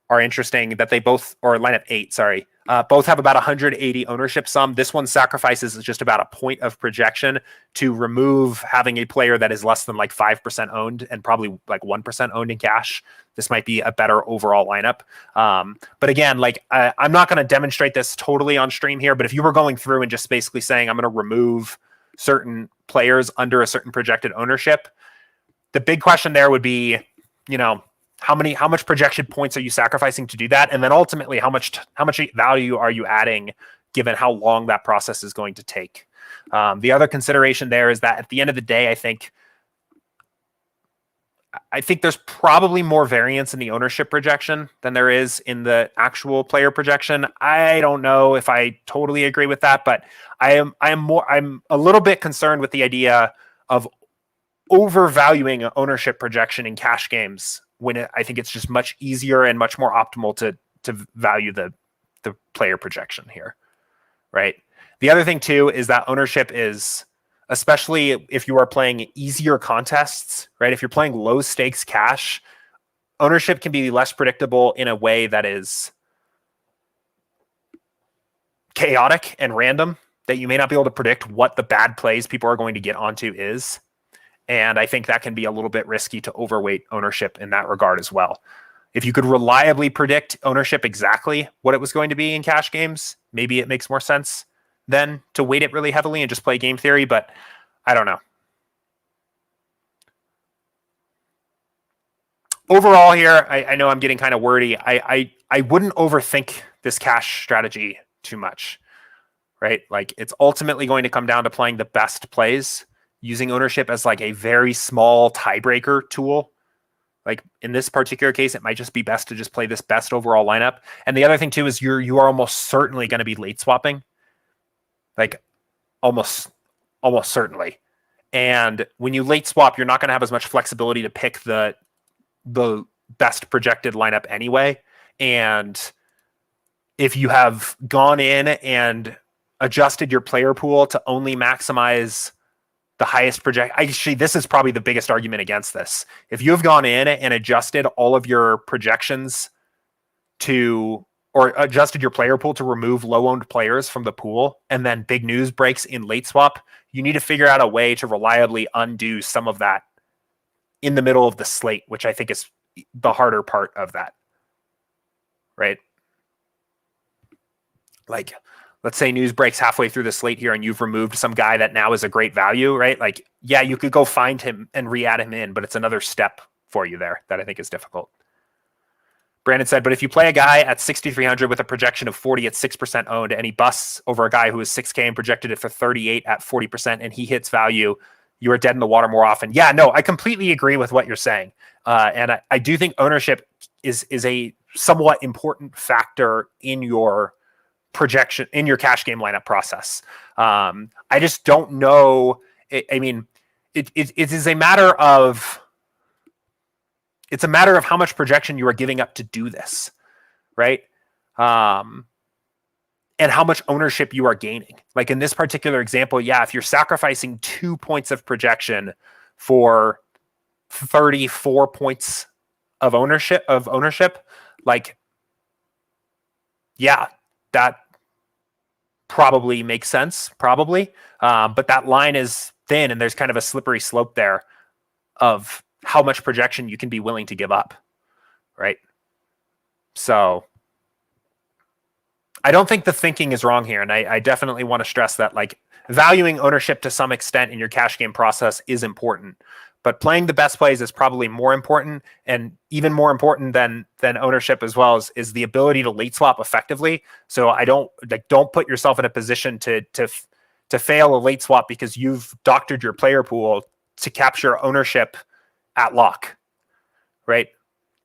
are interesting, that they both, or lineup 8, sorry, both have about 180 ownership sum. This one sacrifices just about a point of projection to remove having a player that is less than like 5% owned and probably like 1% owned in cash. This might be a better overall lineup. But again, like I'm not going to demonstrate this totally on stream here, but if you were going through and just basically saying, I'm going to remove certain players under a certain projected ownership, the big question there would be, how much projection points are you sacrificing to do that? And then ultimately, how much value are you adding given how long that process is going to take? The other consideration there is that at the end of the day, I think there's probably more variance in the ownership projection than there is in the actual player projection. I don't know if I totally agree with that, but I'm a little bit concerned with the idea of overvaluing ownership projection in cash games when I think it's just much easier and much more optimal to value the player projection here, right? The other thing too is that ownership is, especially if you are playing easier contests, right? If you're playing low stakes cash, ownership can be less predictable in a way that is chaotic and random, that you may not be able to predict what the bad plays people are going to get onto is. And I think that can be a little bit risky to overweight ownership in that regard as well. If you could reliably predict ownership exactly what it was going to be in cash games, maybe it makes more sense then to weight it really heavily and just play game theory, but I don't know. Overall here, I know I'm getting kind of wordy. I wouldn't overthink this cash strategy too much, right? Like, it's ultimately going to come down to playing the best plays, using ownership as like a very small tiebreaker tool. Like in this particular case, it might just be best to just play this best overall lineup. And the other thing too is you are almost certainly going to be late swapping, like almost certainly. And when you late swap, you're not going to have as much flexibility to pick the best projected lineup anyway. And if you have gone in and adjusted your player pool to only maximize the highest project, actually, this is probably the biggest argument against this. If you have gone in and adjusted all of your projections or adjusted your player pool to remove low-owned players from the pool, and then big news breaks in late swap, you need to figure out a way to reliably undo some of that in the middle of the slate, which I think is the harder part of that, right? Like, let's say news breaks halfway through the slate here and you've removed some guy that now is a great value, right? Like, yeah, you could go find him and re-add him in, but it's another step for you there that I think is difficult. Brandon said, but if you play a guy at 6,300 with a projection of 40 at 6% owned and he busts over a guy who is 6K and projected it for 38 at 40% and he hits value, you are dead in the water more often. Yeah, no, I completely agree with what you're saying. And I do think ownership is a somewhat important factor in your projection, in your cash game lineup process. I just don't know. I mean, it is a matter of, it's a matter of how much projection you are giving up to do this, right? And how much ownership you are gaining. Like in this particular example, yeah, if you're sacrificing 2 points of projection for 34 points of ownership, like, yeah, that probably makes sense, probably. But that line is thin and there's kind of a slippery slope there of how much projection you can be willing to give up, right? So I don't think the thinking is wrong here. And I definitely want to stress that, like, valuing ownership to some extent in your cash game process is important, but playing the best plays is probably more important, and even more important than ownership as well is the ability to late swap effectively. So don't put yourself in a position to fail a late swap because you've doctored your player pool to capture ownership at lock, right?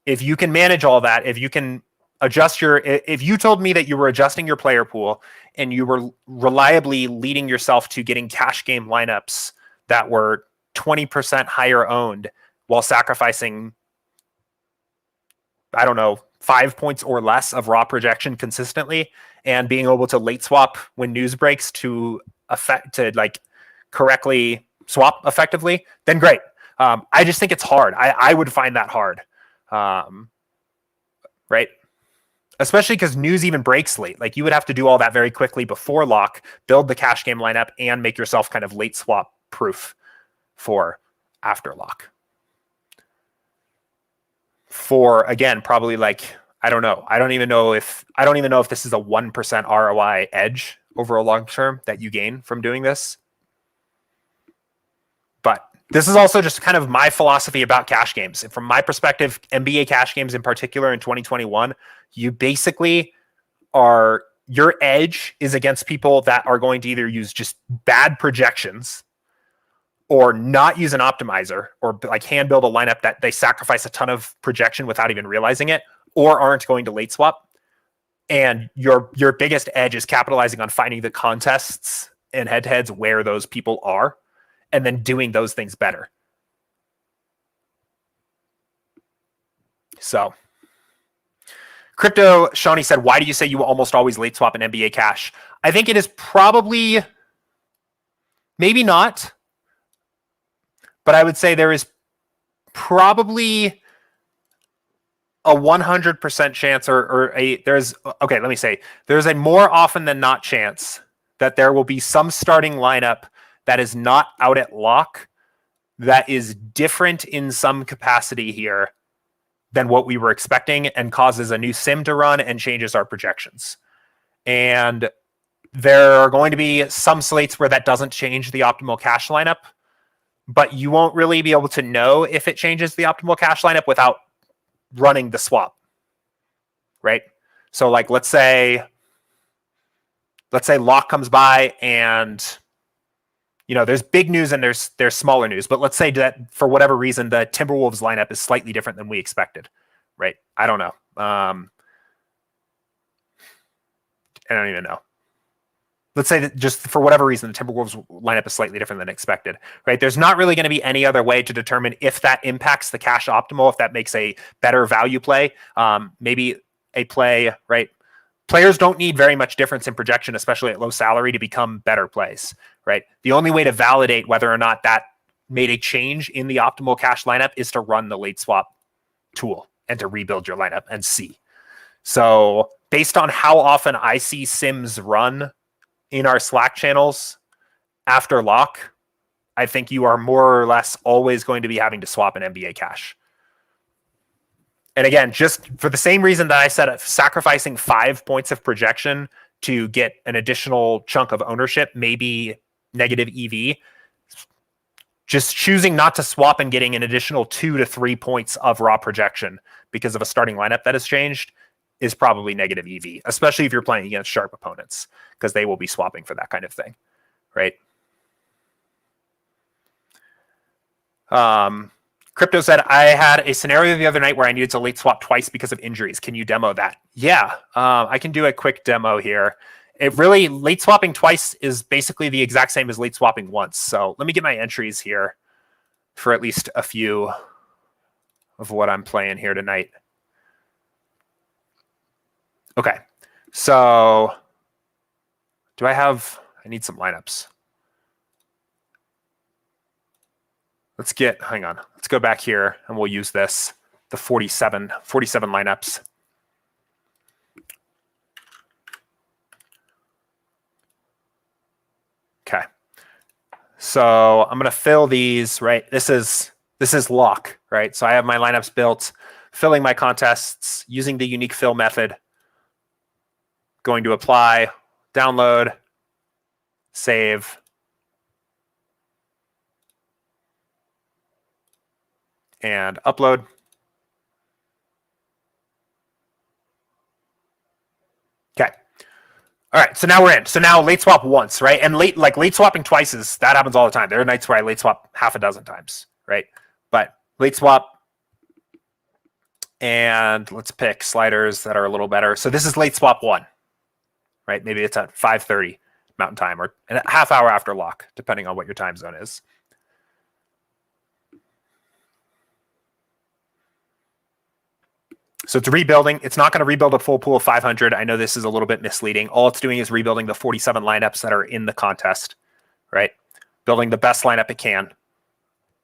If you can manage all that, if you can adjust if you told me that you were adjusting your player pool and you were reliably leading yourself to getting cash game lineups that were 20% higher owned while sacrificing, I don't know, 5 points or less of raw projection consistently, and being able to late swap when news breaks to correctly swap effectively, then great. I just think it's hard. I would find that hard. Right? Especially because news even breaks late. Like, you would have to do all that very quickly before lock, build the cash game lineup, and make yourself kind of late swap proof for after lock. For, again, probably like, I don't know. I don't even know if this is a 1% ROI edge over a long term that you gain from doing this. But this is also just kind of my philosophy about cash games. And from my perspective, NBA cash games in particular in 2021, you basically your edge is against people that are going to either use just bad projections or not use an optimizer, or like hand build a lineup that they sacrifice a ton of projection without even realizing it, or aren't going to late swap. And your biggest edge is capitalizing on finding the contests and head-to-heads where those people are, and then doing those things better. So, Crypto Shawnee said, why do you say you will almost always late swap in NBA cash? I think it is probably, maybe not, but I would say there is probably a 100% chance okay, let me say, there's a more often than not chance that there will be some starting lineup that is not out at lock that is different in some capacity here than what we were expecting and causes a new sim to run and changes our projections. And there are going to be some slates where that doesn't change the optimal cash lineup, but you won't really be able to know if it changes the optimal cash lineup without running the swap, right? So like, let's say lock comes by and there's big news and there's smaller news, but let's say that for whatever reason, the Timberwolves lineup is slightly different than we expected, right? I don't know. I don't even know. Let's say that just for whatever reason, the Timberwolves lineup is slightly different than expected, right? There's not really going to be any other way to determine if that impacts the cash optimal, if that makes a better value play, maybe a play, right? Players don't need very much difference in projection, especially at low salary, to become better plays, right? The only way to validate whether or not that made a change in the optimal cash lineup is to run the late swap tool and to rebuild your lineup and see. So based on how often I see sims run in our Slack channels after lock, I think you are more or less always going to be having to swap an NBA cash. And again, just for the same reason that I said, sacrificing 5 points of projection to get an additional chunk of ownership, maybe negative EV, just choosing not to swap and getting an additional 2 to 3 points of raw projection because of a starting lineup that has changed is probably negative EV, especially if you're playing against sharp opponents, because they will be swapping for that kind of thing, right? Crypto said, I had a scenario the other night where I needed to late swap twice because of injuries. Can you demo that? Yeah, I can do a quick demo here. It really, late swapping twice is basically the exact same as late swapping once. So let me get my entries here for at least a few of what I'm playing here tonight. Okay, so I need some lineups. Let's go back here and we'll use the 47 lineups. Okay. So I'm going to fill these, right? This is lock, right? So I have my lineups built, filling my contests using the unique fill method. Going to apply, download, save. And upload. Okay. All right, so now we're in. So now late swap once, right? And late swapping twice that happens all the time. There are nights where I late swap half a dozen times, right? But late swap, and let's pick sliders that are a little better. So this is late swap 1, right? Maybe it's at 5:30 Mountain Time or a half hour after lock, depending on what your time zone is. So it's rebuilding. It's not going to rebuild a full pool of 500. I know this is a little bit misleading. All it's doing is rebuilding the 47 lineups that are in the contest, right? Building the best lineup it can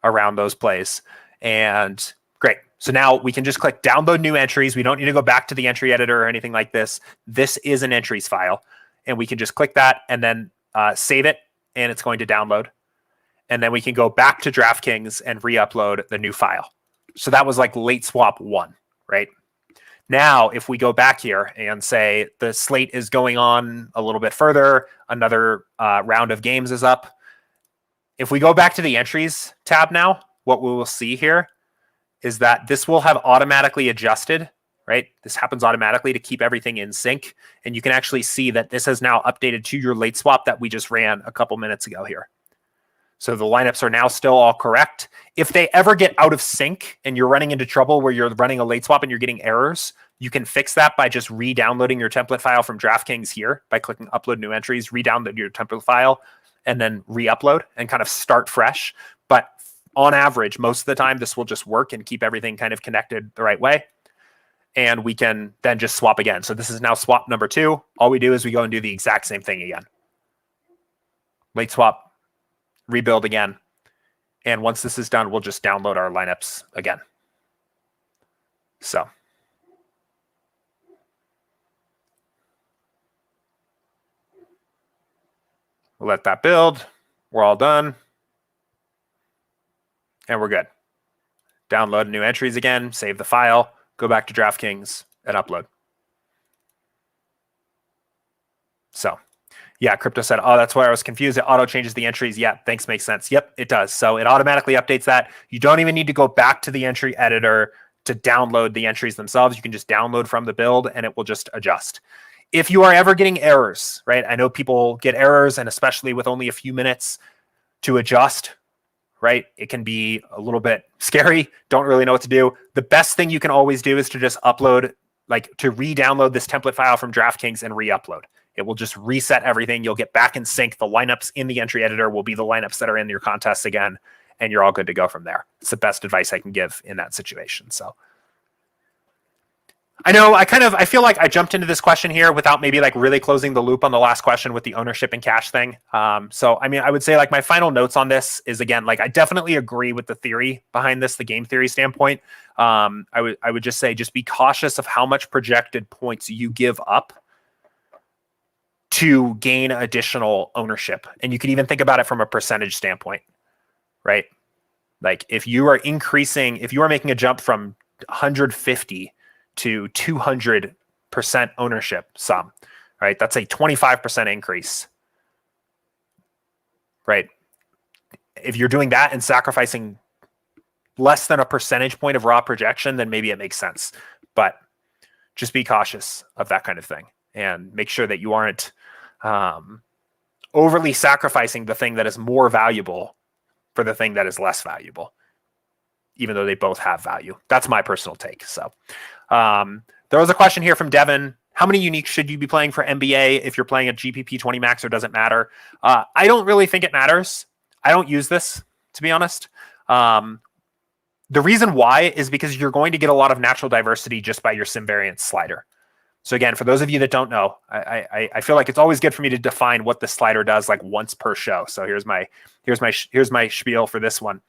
around those plays. And great. So now we can just click download new entries. We don't need to go back to the entry editor or anything like this. This is an entries file. And we can just click that and then save it. And it's going to download. And then we can go back to DraftKings and re-upload the new file. So that was like late swap 1, right? Now, if we go back here and say the slate is going on a little bit further, another round of games is up. If we go back to the entries tab now, what we will see here is that this will have automatically adjusted, right? This happens automatically to keep everything in sync. And you can actually see that this has now updated to your late swap that we just ran a couple minutes ago here. So the lineups are now still all correct. If they ever get out of sync and you're running into trouble where you're running a late swap and you're getting errors, you can fix that by just re-downloading your template file from DraftKings here by clicking upload new entries, re-download your template file, and then re-upload and kind of start fresh. But on average, most of the time, this will just work and keep everything kind of connected the right way. And we can then just swap again. So this is now swap number 2. All we do is we go and do the exact same thing again. Late swap. Rebuild again. And once this is done, we'll just download our lineups again. So We'll let that build. We're all done. And we're good. Download new entries again, save the file, go back to DraftKings and upload. So yeah, Crypto said, oh, that's why I was confused. It auto changes the entries. Yeah, thanks, makes sense. Yep, it does. So it automatically updates that. You don't even need to go back to the entry editor to download the entries themselves. You can just download from the build and it will just adjust. If you are ever getting errors, right? I know people get errors, and especially with only a few minutes to adjust, right? It can be a little bit scary. Don't really know what to do. The best thing you can always do is to just upload, like to re-download this template file from DraftKings and re-upload. It will just reset everything. You'll get back in sync. The lineups in the entry editor will be the lineups that are in your contests again, and you're all good to go from there. It's the best advice I can give in that situation. So I know I feel like I jumped into this question here without maybe like really closing the loop on the last question with the ownership and cash thing. So, I mean, I would say like my final notes on this is, again, like I definitely agree with the theory behind this, the game theory standpoint. I would just say, just be cautious of how much projected points you give up to gain additional ownership. And you could even think about it from a percentage standpoint, right? Like if you are making a jump from 150 to 200% ownership sum, right? That's a 25% increase, right? If you're doing that and sacrificing less than a percentage point of raw projection, then maybe it makes sense. But just be cautious of that kind of thing and make sure that you aren't overly sacrificing the thing that is more valuable for the thing that is less valuable, even though they both have value. That's my personal take. So there was a question here from Devin. How many uniques should you be playing for NBA if you're playing a GPP 20 max, or does it matter? I don't really think it matters. I don't use this, to be honest. The reason why is because you're going to get a lot of natural diversity just by your sim variance slider. So again, for those of you that don't know, I feel like it's always good for me to define what the slider does like once per show. So here's my spiel for this one.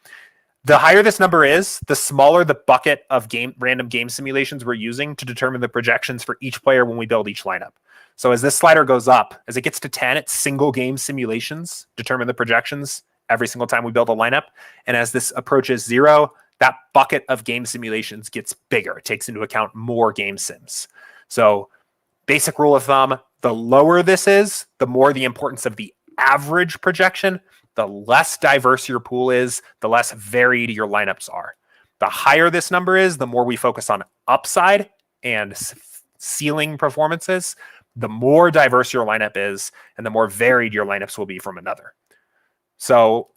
The higher this number is, the smaller the bucket of random game simulations we're using to determine the projections for each player when we build each lineup. So as this slider goes up, as it gets to 10, it's single game simulations determine the projections every single time we build a lineup. And as this approaches 0, that bucket of game simulations gets bigger. It takes into account more game sims. So basic rule of thumb, the lower this is, the more the importance of the average projection. The less diverse your pool is, the less varied your lineups are. The higher this number is, the more we focus on upside and ceiling performances, the more diverse your lineup is, and the more varied your lineups will be from another. So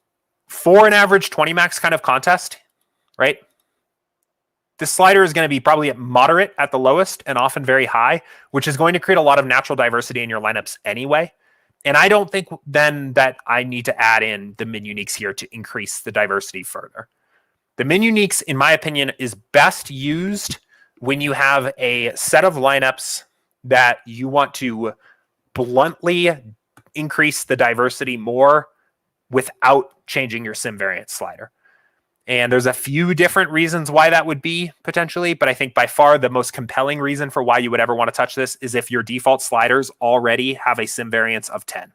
for an average 20 max kind of contest, right? This slider is going to be probably at moderate at the lowest and often very high, which is going to create a lot of natural diversity in your lineups anyway. And I don't think then that I need to add in the min uniques here to increase the diversity further. The min uniques, in my opinion, is best used when you have a set of lineups that you want to bluntly increase the diversity more without changing your sim variance slider. And there's a few different reasons why that would be potentially, but I think by far the most compelling reason for why you would ever want to touch this is if your default sliders already have a sim variance of 10.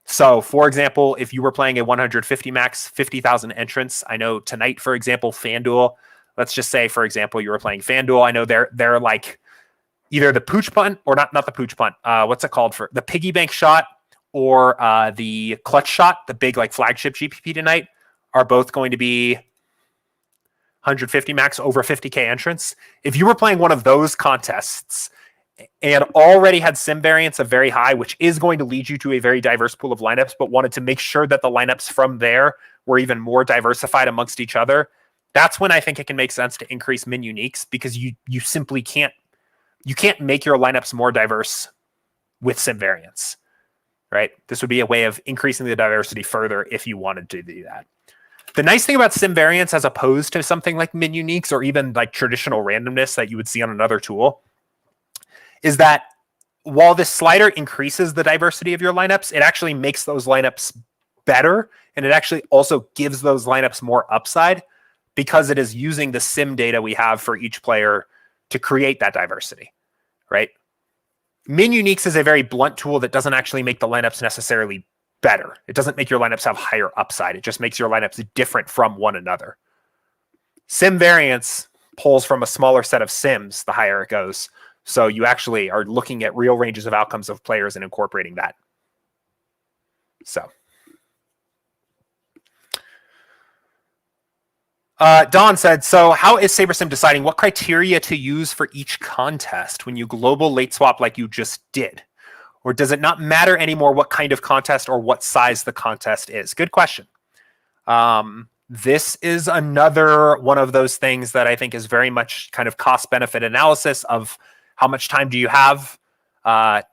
So for example, if you were playing a 150 max, 50,000 entrants, I know tonight, for example, FanDuel, let's just say, for example, you were playing FanDuel. I know they're like either the pooch punt or not the pooch punt. What's it called, for the piggy bank shot or the clutch shot, the big like flagship GPP tonight, are both going to be 150 max over 50K entrants. If you were playing one of those contests and already had sim variance of very high, which is going to lead you to a very diverse pool of lineups, but wanted to make sure that the lineups from there were even more diversified amongst each other, that's when I think it can make sense to increase min uniques, because you simply can't make your lineups more diverse with sim variance, right? This would be a way of increasing the diversity further if you wanted to do that. The nice thing about sim variance, as opposed to something like min uniques or even like traditional randomness that you would see on another tool, is that while this slider increases the diversity of your lineups, it actually makes those lineups better. And it actually also gives those lineups more upside, because it is using the sim data we have for each player to create that diversity, right? Min uniques is a very blunt tool that doesn't actually make the lineups necessarily better. It doesn't make your lineups have higher upside. It just makes your lineups different from one another. Sim variance pulls from a smaller set of sims the higher it goes. So you actually are looking at real ranges of outcomes of players and incorporating that. So. Don said, so how is SaberSim deciding what criteria to use for each contest when you global late swap like you just did? Or does it not matter anymore what kind of contest or what size the contest is? Good question. This is another one of those things that I think is very much kind of cost-benefit analysis of how much time do you have, how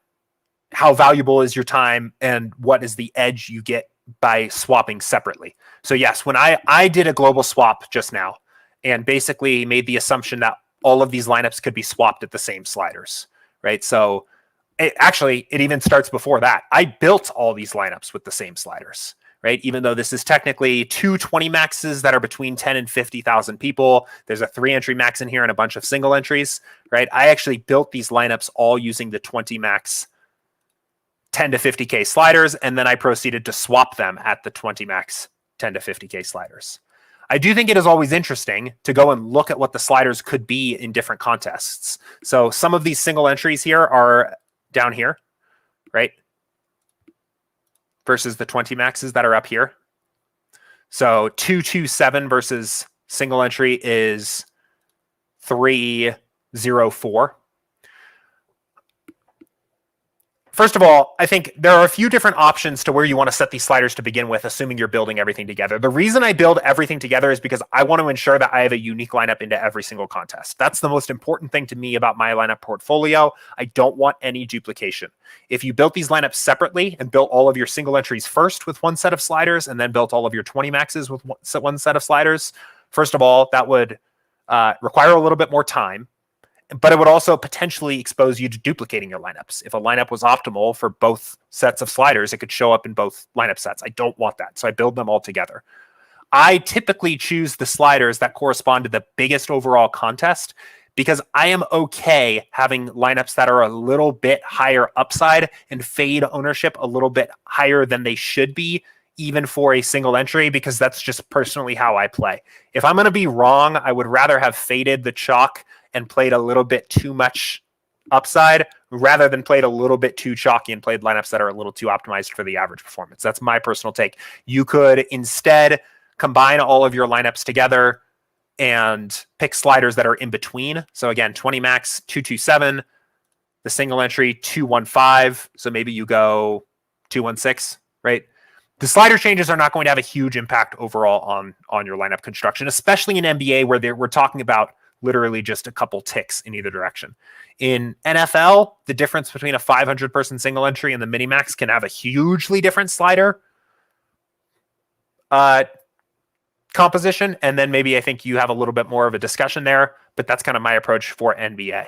valuable is your time, and what is the edge you get by swapping separately. So yes, when I did a global swap just now and basically made the assumption that all of these lineups could be swapped at the same sliders, right? So it even starts before that. I built all these lineups with the same sliders, right? Even though this is technically 220 maxes that are between 10 and 50,000 people. There's a 3-entry max in here and a bunch of single entries, right? I actually built these lineups all using the 20 max 10 to 50K sliders, and then I proceeded to swap them at the 20 max 10 to 50K sliders. I do think it is always interesting to go and look at what the sliders could be in different contests. So some of these single entries here are down here, right? Versus the 20 maxes that are up here. So 227 versus single entry is 304. First of all, I think there are a few different options to where you want to set these sliders to begin with, assuming you're building everything together. The reason I build everything together is because I want to ensure that I have a unique lineup into every single contest. That's the most important thing to me about my lineup portfolio. I don't want any duplication. If you built these lineups separately and built all of your single entries first with one set of sliders and then built all of your 20 maxes with one set of sliders, first of all, that would require a little bit more time. But it would also potentially expose you to duplicating your lineups. If a lineup was optimal for both sets of sliders, it could show up in both lineup sets. I don't want that, so I build them all together. I typically choose the sliders that correspond to the biggest overall contest because I am okay having lineups that are a little bit higher upside and fade ownership a little bit higher than they should be, even for a single entry, because that's just personally how I play. If I'm going to be wrong, I would rather have faded the chalk and played a little bit too much upside rather than played a little bit too chalky and played lineups that are a little too optimized for the average performance. That's my personal take. You could instead combine all of your lineups together and pick sliders that are in between. So again, 20 max, 227, the single entry, 215. So maybe you go 216, right? The slider changes are not going to have a huge impact overall on your lineup construction, especially in NBA where we're talking about literally just a couple ticks in either direction. In NFL, the difference between a 500-person single entry and the minimax can have a hugely different slider composition. And then maybe I think you have a little bit more of a discussion there, but that's kind of my approach for NBA.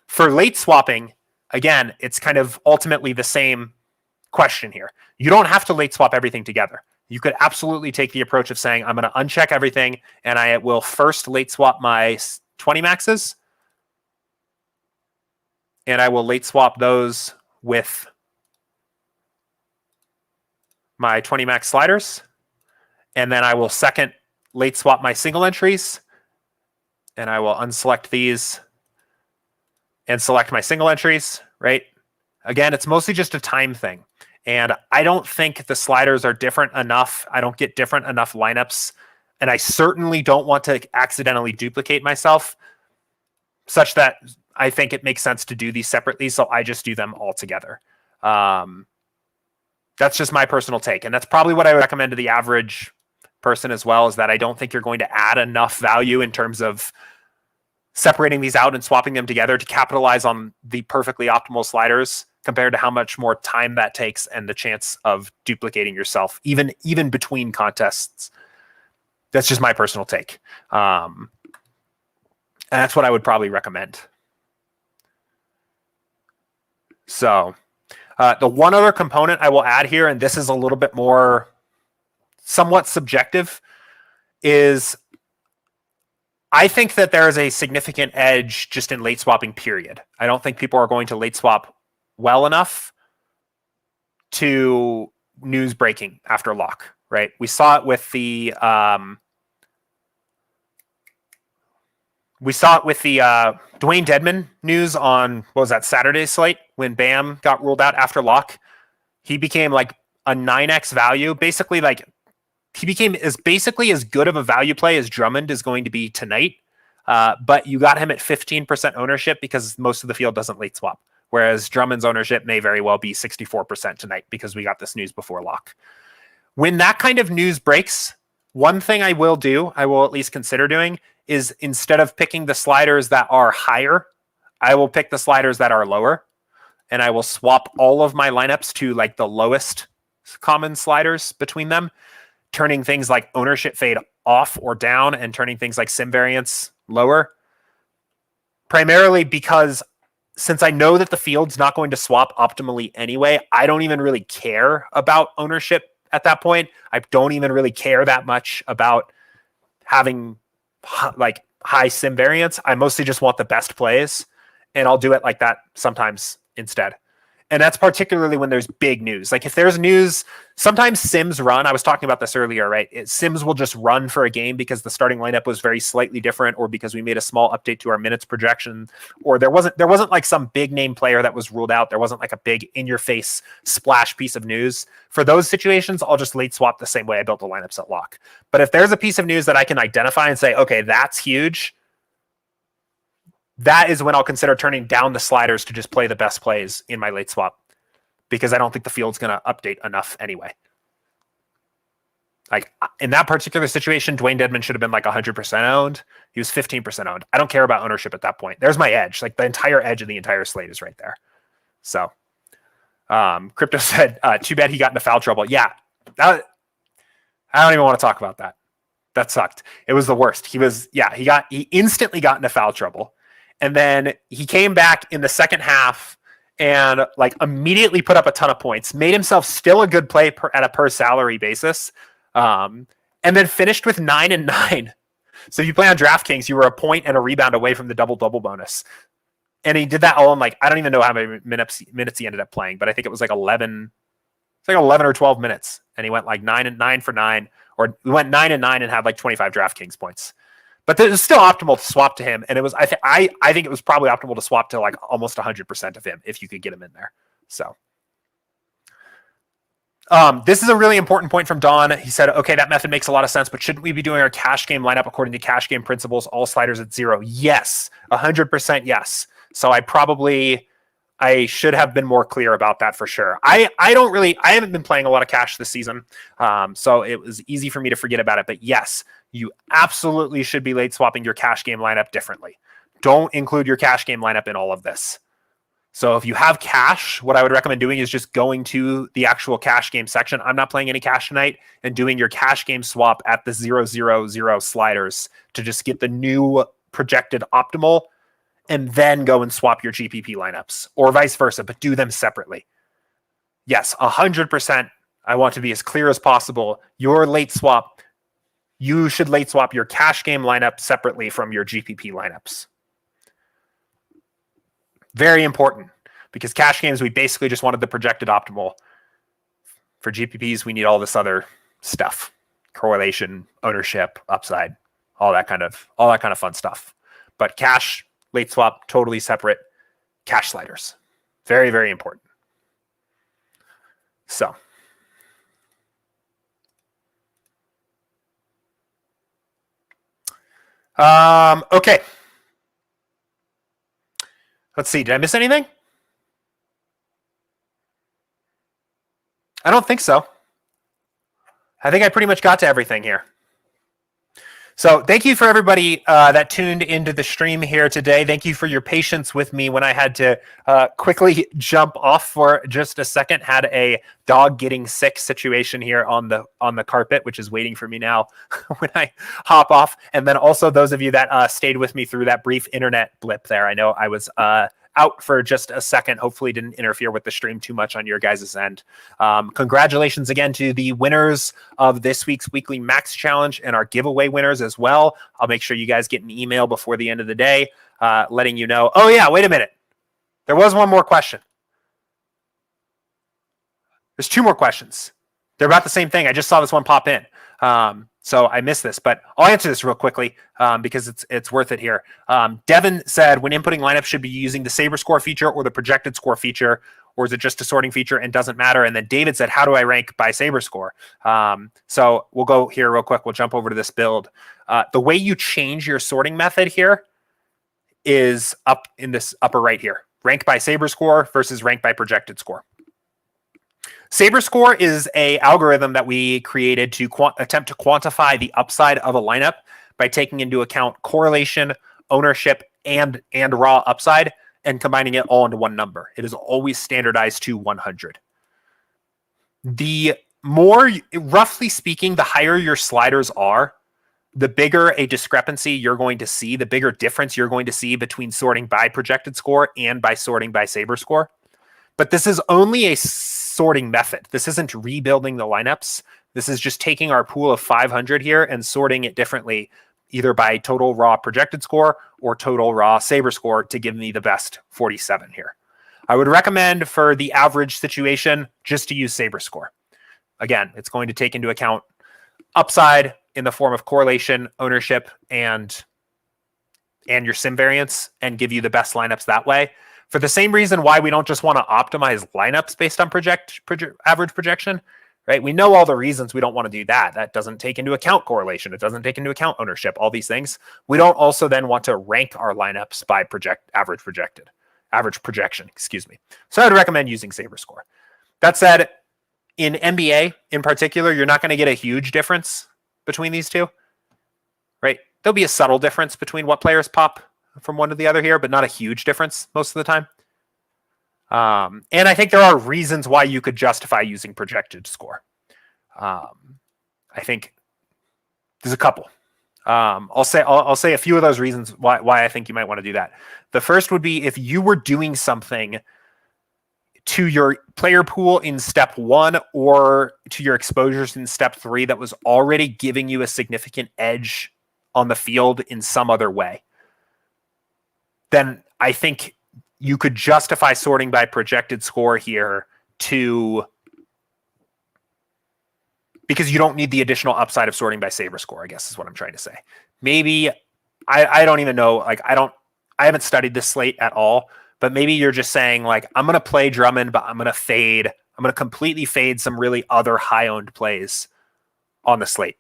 For late swapping, again, it's kind of ultimately the same question here. You don't have to late swap everything together. You could absolutely take the approach of saying, I'm going to uncheck everything and I will first late swap my 20 maxes. And I will late swap those with my 20 max sliders. And then I will second late swap my single entries. And I will unselect these and select my single entries, right? Again, it's mostly just a time thing. And I don't think the sliders are different enough. I don't get different enough lineups. And I certainly don't want to accidentally duplicate myself such that I think it makes sense to do these separately. So I just do them all together. That's just my personal take. And that's probably what I would recommend to the average person as well, is that I don't think you're going to add enough value in terms of separating these out and swapping them together to capitalize on the perfectly optimal sliders compared to how much more time that takes and the chance of duplicating yourself, even between contests. That's just my personal take. And that's what I would probably recommend. So the one other component I will add here, and this is a little bit more somewhat subjective, is I think that there is a significant edge just in late swapping, period. I don't think people are going to late swap well enough to news breaking after lock, right? We saw it with the Dwayne Dedman news on, what was that, Saturday's slate when Bam got ruled out after lock. He became like a 9x value. Basically, like he became basically as good of a value play as Drummond is going to be tonight. But you got him at 15% ownership because most of the field doesn't late swap. Whereas Drummond's ownership may very well be 64% tonight because we got this news before lock. When that kind of news breaks, one thing I will at least consider doing, is instead of picking the sliders that are higher, I will pick the sliders that are lower, and I will swap all of my lineups to like the lowest common sliders between them, turning things like ownership fade off or down and turning things like sim variance lower. Primarily because since I know that the field's not going to swap optimally anyway, I don't even really care about ownership at that point. I don't even really care that much about having like high sim variance. I mostly just want the best plays, and I'll do it like that sometimes instead. And that's particularly when there's big news. Like if there's news, sometimes sims run. I was talking about this earlier, right? Sims will just run for a game because the starting lineup was very slightly different, or because we made a small update to our minutes projection, or there wasn't like some big name player that was ruled out. There wasn't like a big in your face splash piece of news. For those situations, I'll just late swap the same way I built the lineups at lock. But if there's a piece of news that I can identify and say, okay, that's huge, that is when I'll consider turning down the sliders to just play the best plays in my late swap, because I don't think the field's going to update enough anyway. Like in that particular situation, Dwayne Dedman should have been like 100% owned. He was 15% owned. I don't care about ownership at that point. There's my edge. Like the entire edge of the entire slate is right there. So Crypto said, too bad he got into foul trouble. Yeah. I don't even want to talk about that. That sucked. It was the worst. He instantly got into foul trouble. And then he came back in the second half and like immediately put up a ton of points, made himself still a good play at a per salary basis, and then finished with 9 and 9. So if you play on DraftKings, you were a point and a rebound away from the double bonus. And he did that all in like, I don't even know how many minutes he ended up playing, but I think it was like 11 or 12 minutes. And he went like 9 and 9 for 9, or we went 9 and 9 and had like 25 DraftKings points. But it was still optimal to swap to him, and it was I think it was probably optimal to swap to like almost 100% of him if you could get him in there. So this is a really important point from Don. He said, okay, that method makes a lot of sense, but shouldn't we be doing our cash game lineup according to cash game principles, all sliders at 0? Yes, 100% yes. So I should have been more clear about that for sure. I haven't been playing a lot of cash this season, so it was easy for me to forget about it. But yes, you absolutely should be late swapping your cash game lineup differently. Don't include your cash game lineup in all of this. So if you have cash, what I would recommend doing is just going to the actual cash game section. I'm not playing any cash tonight, and doing your cash game swap at the 000 sliders to just get the new projected optimal, and then go and swap your GPP lineups, or vice versa, but do them separately. Yes, 100%. I want to be as clear as possible. Your late swap, you should late swap your cash game lineup separately from your GPP lineups. Very important, because cash games, we basically just wanted the projected optimal. For GPPs, we need all this other stuff: correlation, ownership, upside, all that kind of fun stuff. But cash, late swap, totally separate. Cash sliders, very, very important. So okay. Let's see. Did I miss anything? I don't think so. I think I pretty much got to everything here. So thank you for everybody that tuned into the stream here today. Thank you for your patience with me when I had to quickly jump off for just a second. Had a dog getting sick situation here on the carpet, which is waiting for me now when I hop off. And then also those of you that stayed with me through that brief internet blip there. I know I was out for just a second. Hopefully didn't interfere with the stream too much on your guys' end. Congratulations again to the winners of this week's weekly max challenge and our giveaway winners as well. I'll make sure you guys get an email before the end of the day letting you know. Oh yeah, wait a minute. There was one more question. There's two more questions. They're about the same thing. I just saw this one pop in. So I missed this, but I'll answer this real quickly because it's worth it here. Devin said, when inputting lineups, should be using the Saberscore feature or the projected score feature, or is it just a sorting feature and doesn't matter? And then David said, how do I rank by Saberscore? So we'll go here real quick. We'll jump over to this build. The way you change your sorting method here is up in this upper right here. Rank by Saberscore versus rank by projected score. Saberscore is a algorithm that we created to attempt to quantify the upside of a lineup by taking into account correlation, ownership, and raw upside, and combining it all into one number. It is always standardized to 100. The more, roughly speaking, the higher your sliders are, the bigger a discrepancy you're going to see, the bigger difference you're going to see between sorting by projected score and by sorting by Saberscore. But this is only a sorting method. This isn't rebuilding the lineups. This is just taking our pool of 500 here and sorting it differently, either by total raw projected score or total raw Saberscore to give me the best 47 here. I would recommend for the average situation just to use Saberscore. Again, it's going to take into account upside in the form of correlation, ownership, and your sim variance, and give you the best lineups that way. For the same reason why we don't just want to optimize lineups based on average projection, right? We know all the reasons we don't want to do that. That doesn't take into account correlation. It doesn't take into account ownership, all these things. We don't also then want to rank our lineups by average projection, excuse me. So I'd recommend using Saberscore. That said, in NBA in particular, you're not going to get a huge difference between these two, right? There'll be a subtle difference between what players pop from one to the other here, but not a huge difference most of the time. And I think there are reasons why you could justify using projected score. I think there's a couple. I'll say a few of those reasons why I think you might want to do that. The first would be if you were doing something to your player pool in step 1 or to your exposures in step 3 that was already giving you a significant edge on the field in some other way, then I think you could justify sorting by projected score here because you don't need the additional upside of sorting by Saberscore, I guess is what I'm trying to say. Maybe, I don't even know, like I haven't studied this slate at all, but maybe you're just saying like, I'm going to play Drummond, but I'm going to completely fade some really other high-owned plays on the slate.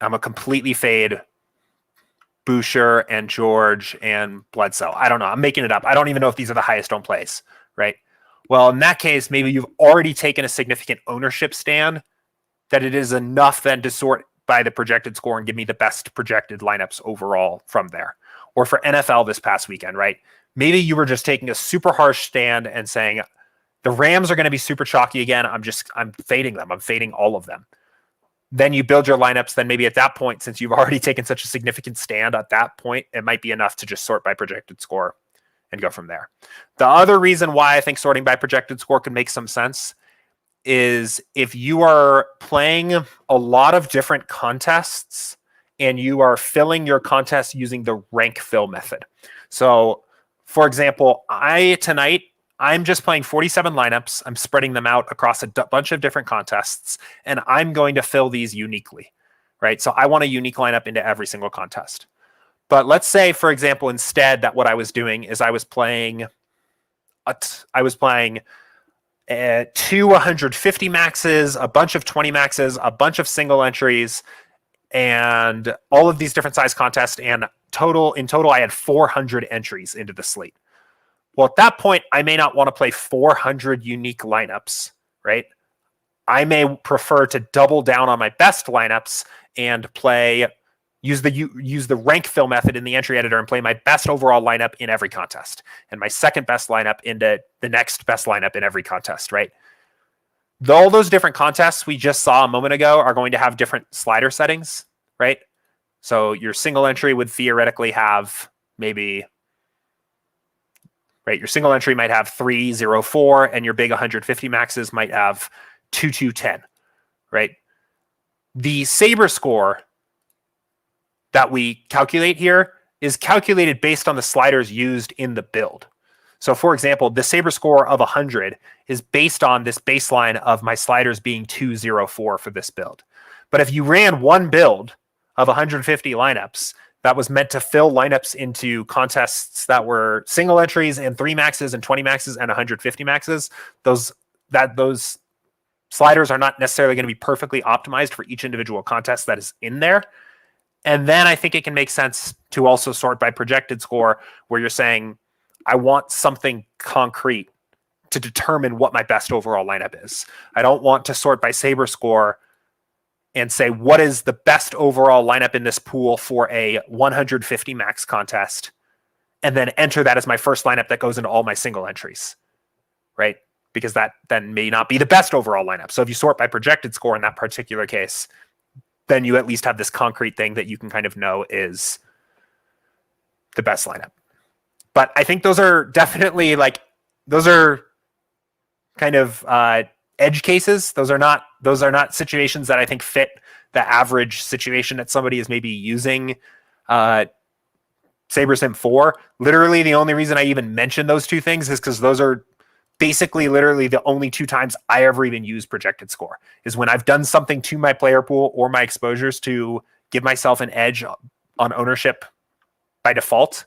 I'm going to completely fade Boucher and George and Bledsoe. I don't know. I'm making it up. I don't even know if these are the highest owned plays, right? Well, in that case, maybe you've already taken a significant ownership stand that it is enough then to sort by the projected score and give me the best projected lineups overall from there. Or for NFL this past weekend, right? Maybe you were just taking a super harsh stand and saying the Rams are going to be super chalky again. I'm fading them. I'm fading all of them. Then you build your lineups. Then maybe at that point, since you've already taken such a significant stand at that point, it might be enough to just sort by projected score and go from there. The other reason why I think sorting by projected score could make some sense is if you are playing a lot of different contests and you are filling your contests using the rank fill method. So, for example, tonight, I'm just playing 47 lineups. I'm spreading them out across a bunch of different contests, and I'm going to fill these uniquely, right? So I want a unique lineup into every single contest. But let's say, for example, instead that what I was doing is I was playing 2 150 maxes, a bunch of 20 maxes, a bunch of single entries, and all of these different size contests. And in total, I had 400 entries into the slate. Well, at that point, I may not want to play 400 unique lineups, right? I may prefer to double down on my best lineups and use the rank fill method in the entry editor and play my best overall lineup in every contest and my second best lineup into the next best lineup in every contest, right? All those different contests we just saw a moment ago are going to have different slider settings, right? So your single entry would theoretically have maybe... right, your single entry might have 304, and your big 150 maxes might have 2210, right? The Saberscore that we calculate here is calculated based on the sliders used in the build. So for example, the Saberscore of 100 is based on this baseline of my sliders being 204 for this build. But if you ran one build of 150 lineups that was meant to fill lineups into contests that were single entries and 3 maxes and 20 maxes and 150 maxes, those sliders are not necessarily going to be perfectly optimized for each individual contest that is in there. And then I think it can make sense to also sort by projected score, where you're saying, I want something concrete to determine what my best overall lineup is. I don't want to sort by Saberscore and say, what is the best overall lineup in this pool for a 150 max contest, and then enter that as my first lineup that goes into all my single entries, right? Because that then may not be the best overall lineup. So if you sort by projected score in that particular case, then you at least have this concrete thing that you can kind of know is the best lineup. But I think those are definitely those are kind of edge cases. Those are not situations that I think fit the average situation that somebody is maybe using SaberSim for. Literally, the only reason I even mention those two things is because those are basically literally the only 2 times I ever even use projected score, is when I've done something to my player pool or my exposures to give myself an edge on ownership by default,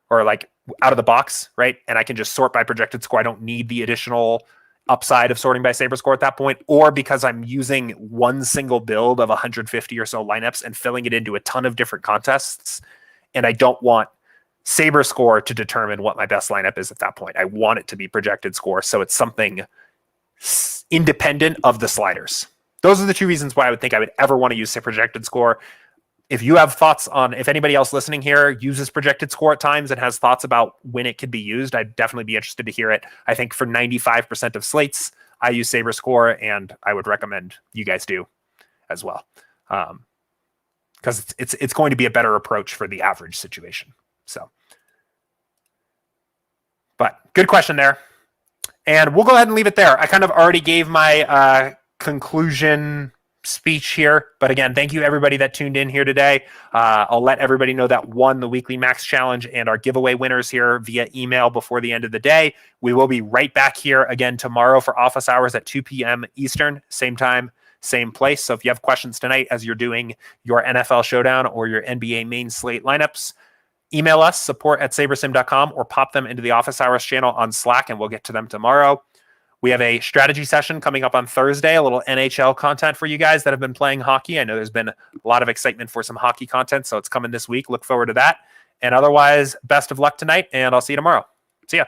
or like out of the box, right? And I can just sort by projected score. I don't need the additional upside of sorting by Saberscore at that point, or because I'm using one single build of 150 or so lineups and filling it into a ton of different contests, and I don't want Saberscore to determine what my best lineup is at that point. I want it to be projected score, so it's something independent of the sliders. Those are the 2 reasons why I would think I would ever want to use projected score. If you have thoughts on, if anybody else listening here uses projected score at times and has thoughts about when it could be used, I'd definitely be interested to hear it. I think for 95% of slates, I use Saberscore, and I would recommend you guys do as well, because it's going to be a better approach for the average situation. So, but good question there. And we'll go ahead and leave it there. I kind of already gave my conclusion speech here, but again, thank you everybody that tuned in here today. I'll let everybody know that won the weekly max challenge and our giveaway winners here via email before the end of the day. We will be right back here again tomorrow for office hours at 2 p.m. Eastern, same time, same place. So if you have questions tonight as you're doing your NFL showdown or your NBA main slate lineups, email us, support@sabersim.com, or pop them into the office hours channel on Slack, and we'll get to them tomorrow. We have a strategy session coming up on Thursday, a little NHL content for you guys that have been playing hockey. I know there's been a lot of excitement for some hockey content, so it's coming this week. Look forward to that. And otherwise, best of luck tonight, and I'll see you tomorrow. See ya.